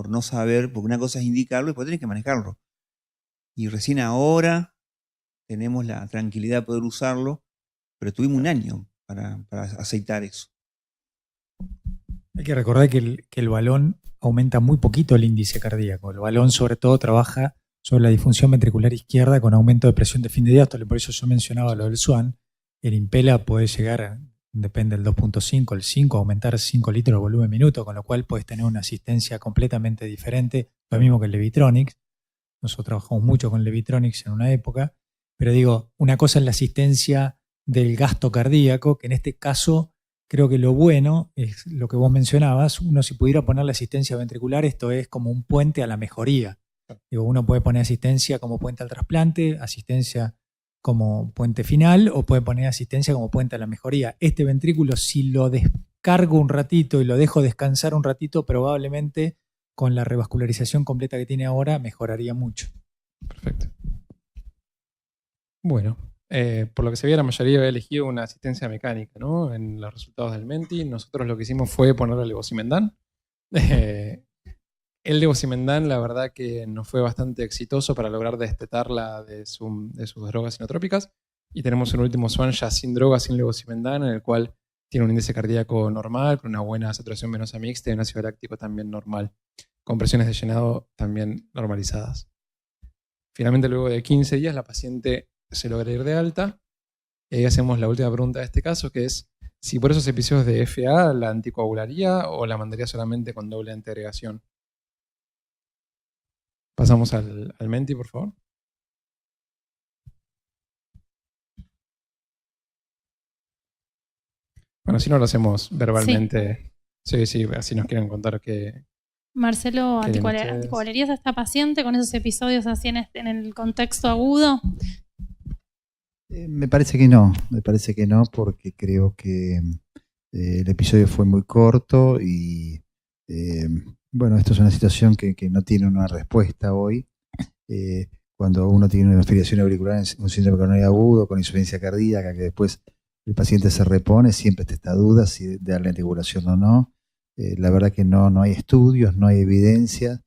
no saber, porque una cosa es indicarlo y después tenés que manejarlo. Y recién ahora tenemos la tranquilidad de poder usarlo, pero tuvimos un año para aceitar eso. Hay que recordar que el balón aumenta muy poquito el índice cardíaco. El balón sobre todo trabaja sobre la disfunción ventricular izquierda con aumento de presión de fin de diástole. Por eso yo mencionaba lo del SWAN. El Impela puede llegar, depende del 2.5, el 5, aumentar 5 litros de volumen minuto, con lo cual puedes tener una asistencia completamente diferente, lo mismo que el Levitronix. Nosotros trabajamos mucho con Levitronix en una época, pero digo, una cosa es la asistencia del gasto cardíaco, que en este caso creo que lo bueno es lo que vos mencionabas. Uno, si pudiera poner la asistencia ventricular, esto es como un puente a la mejoría. Digo, uno puede poner asistencia como puente al trasplante, asistencia como puente final, o puede poner asistencia como puente a la mejoría. Este ventrículo, si lo descargo un ratito y lo dejo descansar un ratito, probablemente con la revascularización completa que tiene ahora mejoraría mucho. Perfecto. Bueno, por lo que se veía, la mayoría había elegido una asistencia mecánica, ¿no? En los resultados del Menti. Nosotros lo que hicimos fue ponerle levosimendan. El levosimendan, la verdad que nos fue bastante exitoso para lograr destetarla de sus drogas inotrópicas. Y tenemos un último SWAN ya sin drogas, sin levosimendan, en el cual tiene un índice cardíaco normal, con una buena saturación venosa mixta y un ácido láctico también normal, con presiones de llenado también normalizadas. Finalmente, luego de 15 días, la paciente se logra ir de alta. Y ahí hacemos la última pregunta de este caso, que es si por esos episodios de FA la anticoagularía o la mandaría solamente con doble antiagregación. Pasamos al Menti, por favor. Bueno, si no lo hacemos verbalmente. Sí, así nos quieren contar que... Marcelo, ¿anticoagularías a esta paciente con esos episodios así en el contexto agudo? Me parece que no, porque creo que el episodio fue muy corto y bueno, esto es una situación que no tiene una respuesta hoy. Cuando uno tiene una fibrilación auricular en un síndrome coronario agudo con insuficiencia cardíaca, que después el paciente se repone, siempre está esta duda si darle anticoagulación o no. La verdad que no hay estudios, no hay evidencia.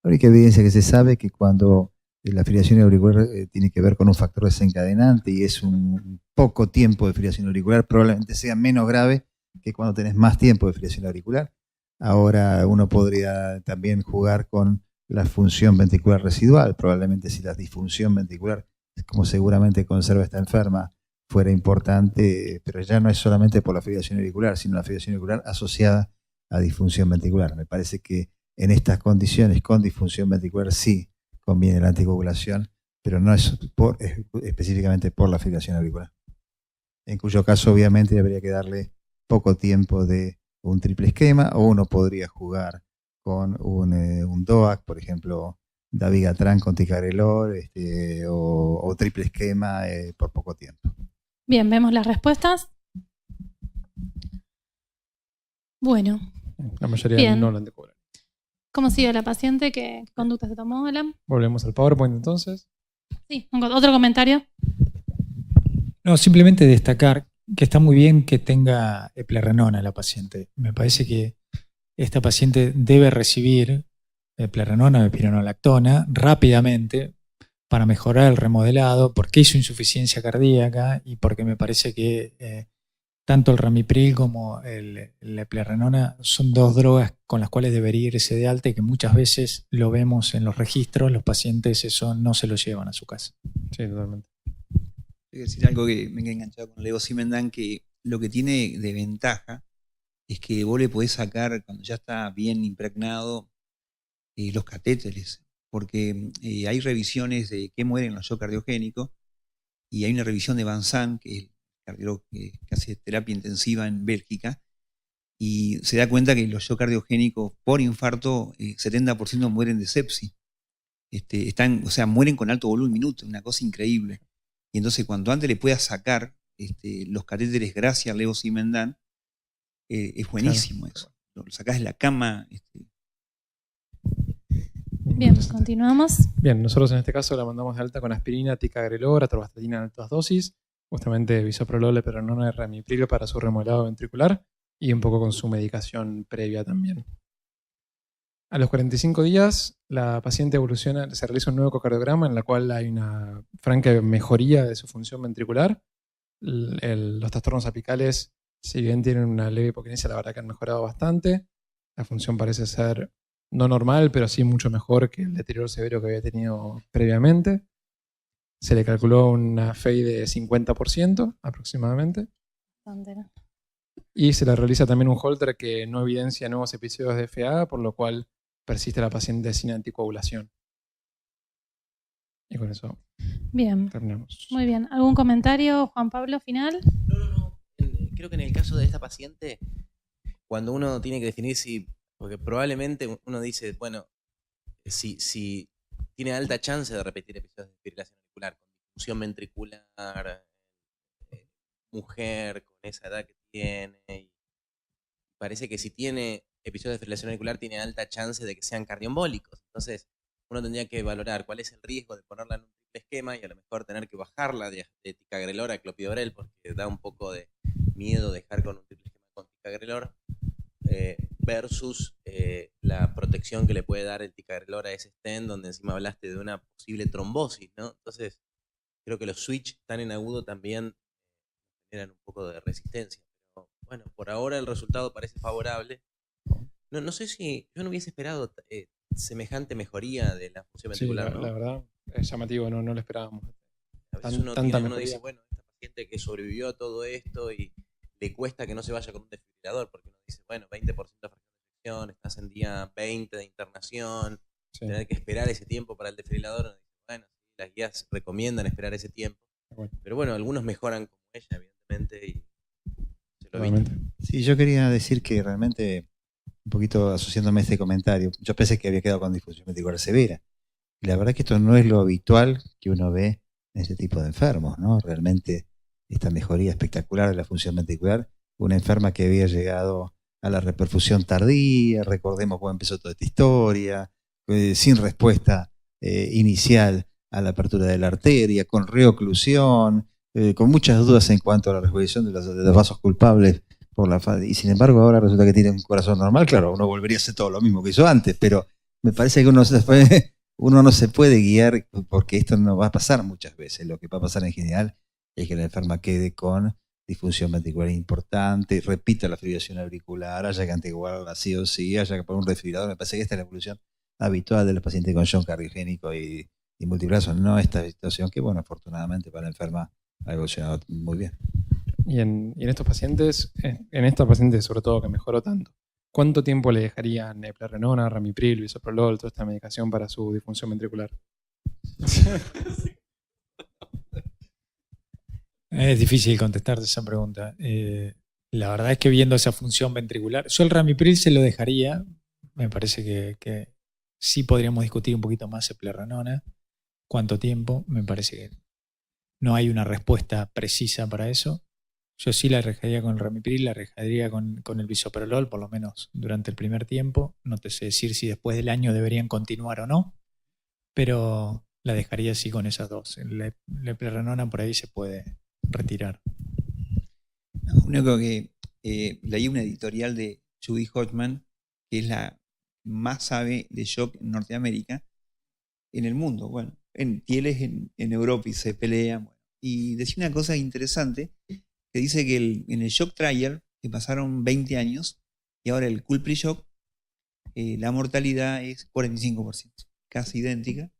La única evidencia que se sabe es que cuando la fibrilación auricular tiene que ver con un factor desencadenante y es un poco tiempo de fibrilación auricular, probablemente sea menos grave que cuando tenés más tiempo de fibrilación auricular. Ahora uno podría también jugar con la función ventricular residual. Probablemente si la disfunción ventricular, como seguramente conserva esta enferma, fuera importante, pero ya no es solamente por la fibrilación auricular, sino la fibrilación auricular asociada a disfunción ventricular. Me parece que en estas condiciones, con disfunción ventricular, sí conviene la anticoagulación, pero no es específicamente por la fibrilación auricular. En cuyo caso, obviamente, habría que darle poco tiempo de un triple esquema, o uno podría jugar con un DOAC, por ejemplo, dabigatran con ticagrelor, o triple esquema por poco tiempo. Bien, vemos las respuestas. Bueno. La mayoría bien. no lo han de cobrar. ¿Cómo sigue la paciente? ¿Qué conducta se tomó, Alan? Volvemos al PowerPoint entonces. Sí, otro comentario. No, simplemente destacar que está muy bien que tenga eplerenona la paciente. Me parece que esta paciente debe recibir eplerenona o espironolactona rápidamente para mejorar el remodelado, porque hizo insuficiencia cardíaca y porque me parece que tanto el ramipril como la eplerenona son dos drogas con las cuales debería irse de alta y que muchas veces lo vemos en los registros, los pacientes eso no se lo llevan a su casa. Sí, totalmente. Quiero decir algo que me quedé enganchado con levosimendan, que lo que tiene de ventaja es que vos le podés sacar, cuando ya está bien impregnado, los catéteres, porque hay revisiones de qué mueren los shock cardiogénicos, y hay una revisión de Van Sant, que es el cardiólogo que hace terapia intensiva en Bélgica, y se da cuenta que los shock cardiogénicos por infarto, 70% mueren de sepsis. Mueren con alto volumen minuto, una cosa increíble. Y entonces, cuanto antes le puedas sacar los catéteres gracias al levosimendan, es buenísimo, claro. Eso. Lo sacás de la cama. Bien, continuamos. Bien, nosotros en este caso la mandamos de alta con aspirina, ticagrelor, atorvastatina en altas dosis, justamente bisoprolol, eplerenona y ramipril para su remodelado ventricular y un poco con su medicación previa también. A los 45 días, la paciente evoluciona, se realiza un nuevo ecocardiograma en la cual hay una franca mejoría de su función ventricular. Los trastornos apicales, si bien tienen una leve hipokinesia, la verdad que han mejorado bastante. La función parece ser no normal, pero sí mucho mejor que el deterioro severo que había tenido previamente. Se le calculó una FEI de 50% aproximadamente. Y se le realiza también un Holter que no evidencia nuevos episodios de FA, por lo cual persiste la paciente sin anticoagulación. Y con eso terminamos. Muy bien. ¿Algún comentario, Juan Pablo, final? No. Creo que en el caso de esta paciente, cuando uno tiene que definir si, porque probablemente uno dice, bueno, si tiene alta chance de repetir episodios de fibrilación auricular, con disfunción ventricular, mujer con esa edad que tiene, y parece que si tiene episodios de fibrilación auricular tiene alta chance de que sean cardioembólicos. Entonces uno tendría que valorar cuál es el riesgo de ponerla en un triple esquema y a lo mejor tener que bajarla de ticagrelor a clopidogrel, porque da un poco de miedo dejar con un triple esquema con ticagrelor, versus la protección que le puede dar el ticagrelor a ese stent, donde encima hablaste de una posible trombosis, ¿no? Entonces creo que los switch tan en agudo también generan un poco de resistencia. Pero bueno, por ahora el resultado parece favorable. No sé si yo no hubiese esperado semejante mejoría de la función ventricular. Sí, la verdad es llamativo, no lo esperábamos. A veces uno dice, bueno, esta paciente que sobrevivió a todo esto y le cuesta que no se vaya con un desfibrilador, porque uno dice, bueno, 20% de fracción de eyección, estás en día 20 de internación, tener que esperar ese tiempo para el desfibrilador, uno dice, bueno, las guías recomiendan esperar ese tiempo. Pero bueno, algunos mejoran como ella, evidentemente, y se lo evita. Sí, yo quería decir que realmente, un poquito asociándome a este comentario, yo pensé que había quedado con disfunción ventricular severa. Y la verdad es que esto no es lo habitual que uno ve en este tipo de enfermos, ¿no? Realmente esta mejoría espectacular de la función ventricular, una enferma que había llegado a la reperfusión tardía, recordemos cómo empezó toda esta historia, sin respuesta inicial a la apertura de la arteria, con reoclusión, con muchas dudas en cuanto a la resolución de los vasos culpables por la y sin embargo ahora resulta que tiene un corazón normal. Claro, uno volvería a hacer todo lo mismo que hizo antes, pero me parece que uno no se puede guiar porque esto no va a pasar muchas veces. Lo que va a pasar en general es que la enferma quede con disfunción ventricular importante, repita la fibrilación auricular, haya que anticoagularla sí o sí, haya que poner un desfibrilador. Me parece que esta es la evolución habitual de los pacientes con shock cardiogénico y multibrazo, no esta situación que, bueno, afortunadamente para la enferma ha evolucionado muy bien. Y en estos pacientes, en esta paciente sobre todo que mejoró tanto, ¿cuánto tiempo le dejarían eplerenona, ramipril, bisoprolol, toda esta medicación para su disfunción ventricular? Es difícil contestarte esa pregunta. La verdad es que viendo esa función ventricular, yo el ramipril se lo dejaría. Me parece que sí podríamos discutir un poquito más eplerenona. ¿Cuánto tiempo? Me parece que no hay una respuesta precisa para eso. Yo sí la dejaría con el ramipril, la dejaría con el bisoprolol, por lo menos durante el primer tiempo. No te sé decir si después del año deberían continuar o no, pero la dejaría así con esas dos. La eplerenona por ahí se puede retirar. Lo único que leí una editorial de Judy Hodgman, que es la más sabe de shock en Norteamérica, en el mundo. Bueno, en Tieles en Europa y se pelean. Bueno, y decía una cosa interesante, que dice que en el shock trial, que pasaron 20 años, y ahora el cool pre-shock, la mortalidad es 45%, casi idéntica.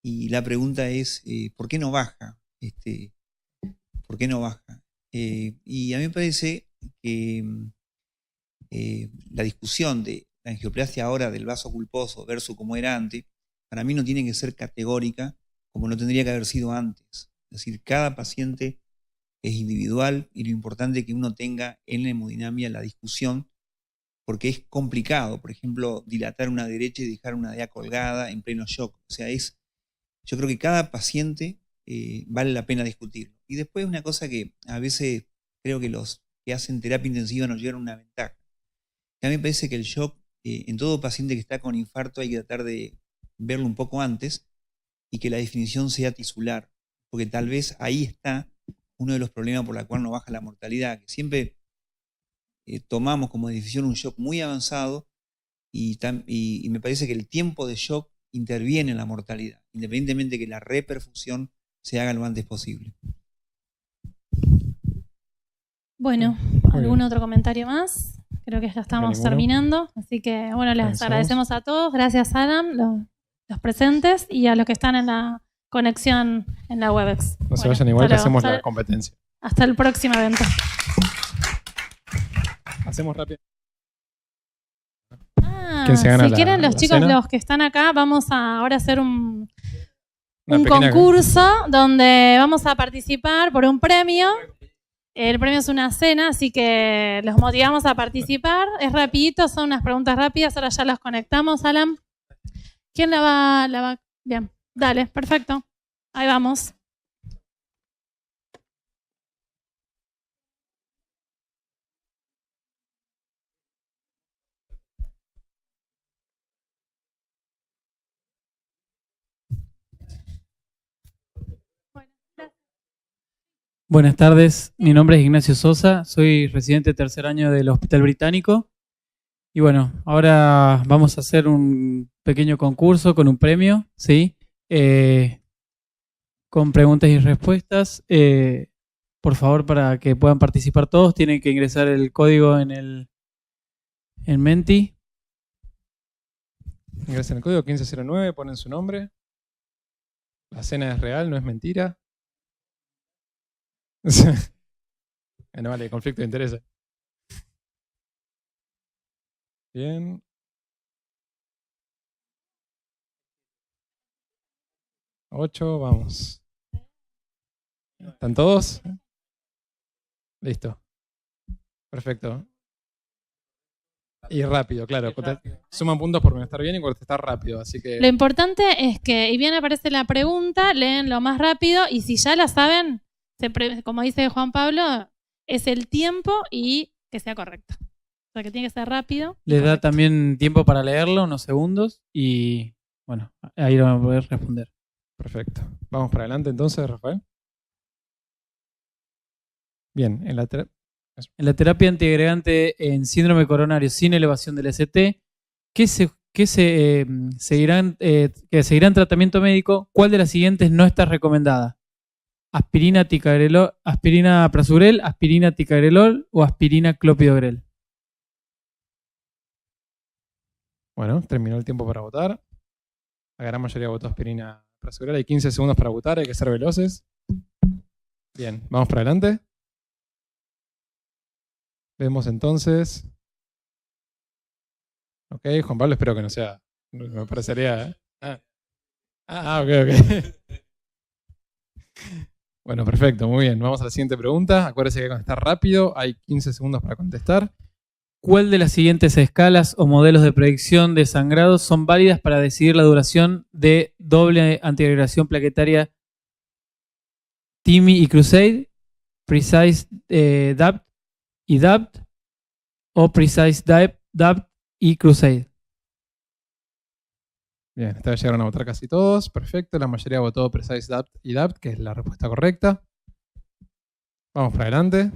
Y la pregunta es, ¿por qué no baja? ¿Por qué no baja? Y a mí me parece que la discusión de la angioplastia ahora del vaso culposo versus como era antes, para mí no tiene que ser categórica como no tendría que haber sido antes. Es decir, cada paciente es individual y lo importante es que uno tenga en la hemodinamia la discusión, porque es complicado, por ejemplo, dilatar una derecha y dejar una DA colgada en pleno shock. O sea, yo creo que cada paciente vale la pena discutirlo. Y después una cosa que a veces creo que los que hacen terapia intensiva nos llevan una ventaja. A mí me parece que el shock, en todo paciente que está con infarto hay que tratar de verlo un poco antes y que la definición sea tisular, porque tal vez ahí está uno de los problemas por el cual no baja la mortalidad, que siempre tomamos como decisión un shock muy avanzado y me parece que el tiempo de shock interviene en la mortalidad, independientemente de que la reperfusión se haga lo antes posible. Bueno, ¿algún otro comentario más? Creo que ya estamos terminando, así que bueno, les agradecemos a todos. Gracias, Adam, los presentes y a los que están en la conexión en la Webex. No se vayan igual que hacemos la competencia. Hasta el próximo evento. Hacemos rápido. Si quieren los chicos, los que están acá, vamos a ahora hacer un concurso donde vamos a participar por un premio. El premio es una cena, así que los motivamos a participar. Es rapidito, son unas preguntas rápidas. Ahora ya las conectamos, Alan. ¿Quién la va? Bien, dale, perfecto. Ahí vamos. Buenas tardes, mi nombre es Ignacio Sosa, soy residente de tercer año del Hospital Británico y bueno, ahora vamos a hacer un pequeño concurso con un premio, ¿sí? Con preguntas y respuestas. Por favor, para que puedan participar todos, tienen que ingresar el código en Menti. Ingresan el código 1509, ponen su nombre. La cena es real, no es mentira. No vale, conflicto de intereses. Bien. 8, vamos. ¿Están todos? Listo. Perfecto. Y rápido, claro. Suman puntos por contestar bien y contestar rápido. Así que... Lo importante es que, y bien aparece la pregunta, leen lo más rápido y si ya la saben, como dice Juan Pablo, es el tiempo y que sea correcto. O sea, que tiene que ser rápido. Les da también tiempo para leerlo, unos segundos, y bueno, ahí lo van a poder responder. Perfecto. Vamos para adelante entonces, Rafael. Bien, en la terapia antiagregante en síndrome coronario sin elevación del ST, que seguirán tratamiento médico, ¿cuál de las siguientes no está recomendada? ¿Aspirina ticagrelol, aspirina prasugrel, aspirina ticagrelol o aspirina clopidogrel? Bueno, terminó el tiempo para votar. La gran mayoría votó aspirina prasugrel. Hay 15 segundos para votar, hay que ser veloces. Bien, vamos para adelante. Vemos entonces. Ok, Juan Pablo, espero que no sea. Me parecería. Ok. Bueno, perfecto, muy bien. Vamos a la siguiente pregunta. Acuérdese que hay que contestar rápido. Hay 15 segundos para contestar. ¿Cuál de las siguientes escalas o modelos de predicción de sangrado son válidas para decidir la duración de doble antiagregación plaquetaria TIMI y Crusade, Precise DAPT y DAPT o Precise DAPT y Crusade? Bien, esta vez llegaron a votar casi todos. Perfecto, la mayoría votó Precise DAPT y DAPT, que es la respuesta correcta. Vamos para adelante.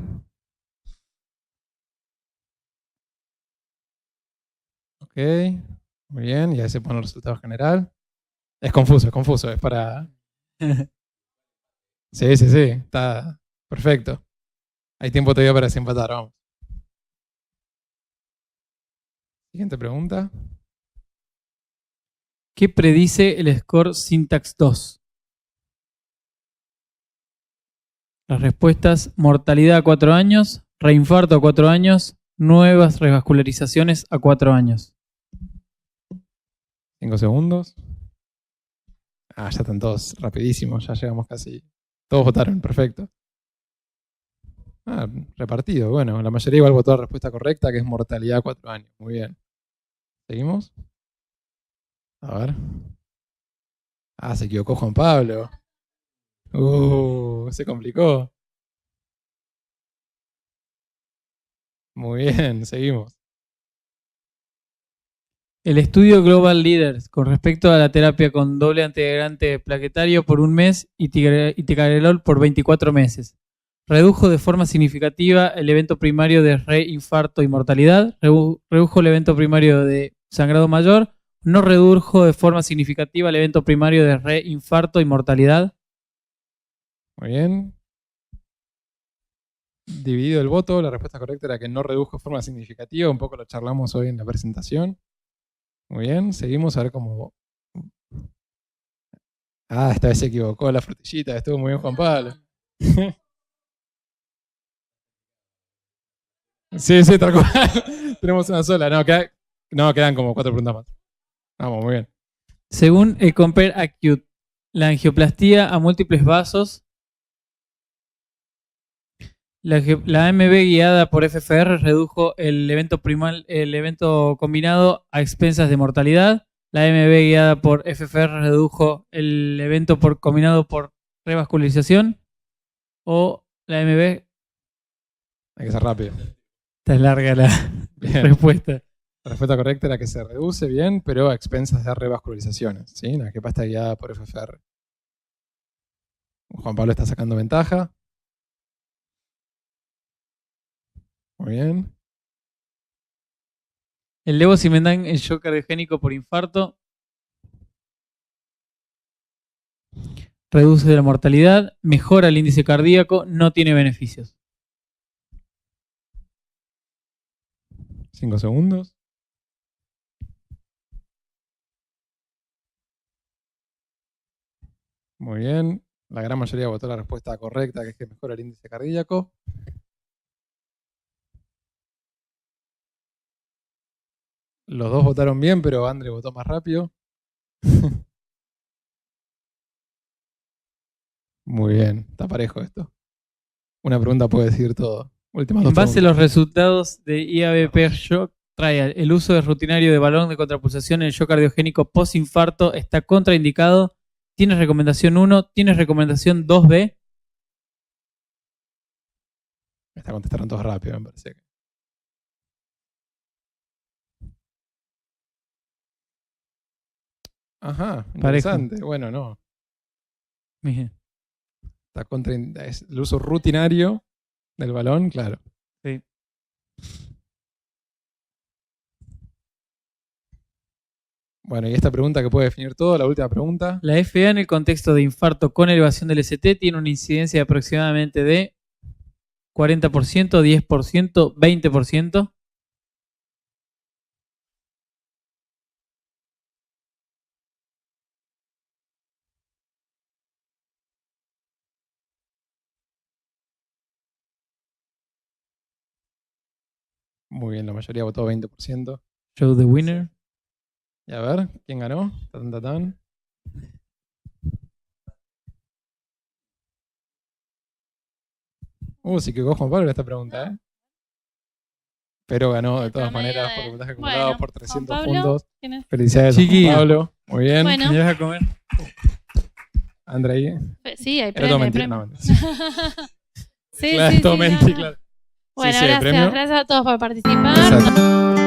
Ok, muy bien, y ahí se pone el resultado general. Es confuso, es para... Sí, está perfecto. Hay tiempo todavía para desempatar, vamos. Siguiente pregunta. ¿Qué predice el score Syntax 2? Las respuestas: mortalidad a 4 años, reinfarto a 4 años, nuevas revascularizaciones a 4 años. 5 segundos. Ya están todos rapidísimos, ya llegamos casi. Todos votaron, perfecto. Repartido, bueno, la mayoría igual votó la respuesta correcta, que es mortalidad a 4 años. Muy bien. ¿Seguimos? A ver. Se equivocó Juan Pablo. Se complicó. Muy bien, seguimos. El estudio Global Leaders con respecto a la terapia con doble antiagregante plaquetario por 1 mes y ticagrelol por 24 meses. Redujo de forma significativa el evento primario de reinfarto y mortalidad. Redujo el evento primario de sangrado mayor. No redujo de forma significativa el evento primario de reinfarto y mortalidad. Muy bien. Dividido el voto, la respuesta correcta era que no redujo de forma significativa. Un poco lo charlamos hoy en la presentación. Muy bien, seguimos a ver cómo... Esta vez se equivocó la frutillita, estuvo muy bien Juan Pablo. Sí, tal cual. Tenemos una sola. No, quedan como 4 preguntas más. Vamos, muy bien. Según el Compare Acute, la angioplastía a múltiples vasos, la AMB guiada por FFR redujo el evento combinado a expensas de mortalidad. La AMB guiada por FFR redujo el evento combinado por revascularización. O la AMB... Hay que ser rápido. Está larga la respuesta. La respuesta correcta era que se reduce bien, pero a expensas de revascularizaciones. ¿Sí? La que está guiada por FFR. Juan Pablo está sacando ventaja. Muy bien. El levosimendan en shock cardiogénico por infarto reduce la mortalidad, mejora el índice cardíaco, no tiene beneficios. 5 segundos. Muy bien. La gran mayoría votó la respuesta correcta, que es que mejora el índice cardíaco. Los dos votaron bien, pero André votó más rápido. Muy bien, está parejo esto. Una pregunta puede decir todo. Últimas dos En base a preguntas. los resultados de IABP Shock Trial, el uso de rutinario de balón de contrapulsación en el shock cardiogénico post-infarto está contraindicado. ¿Tienes recomendación 1? ¿Tienes recomendación 2B? Esta contestaron todos rápido, me parece. Ajá, interesante. Parejo. Bueno, no. Bien. Está es el uso rutinario del balón, claro. Sí. Bueno, y esta pregunta que puede definir todo, la última pregunta. La FA en el contexto de infarto con elevación del ST tiene una incidencia de aproximadamente de 40%, 10%, 20%. Muy bien, la mayoría votó 20%. Show the winner. Y a ver, ¿quién ganó? Tan, tan, tan. Sí que Juan Pablo en esta pregunta, ¿eh? Pero ganó de todas maneras por puntaje acumulado Bueno, por 300 Juan Pablo, puntos. ¿quién es? Felicidades a Chiqui. Juan Pablo. Muy bien. Bueno. ¿Me llevas a comer? Andrei. Sí, hay Era todo premio. mentira, premio. no, mentira. Sí, Claro, sí, es todo sí, mentira, no. claro. Bueno, Sí, sí, hay gracias. premio. Gracias a todos por participar. Exacto.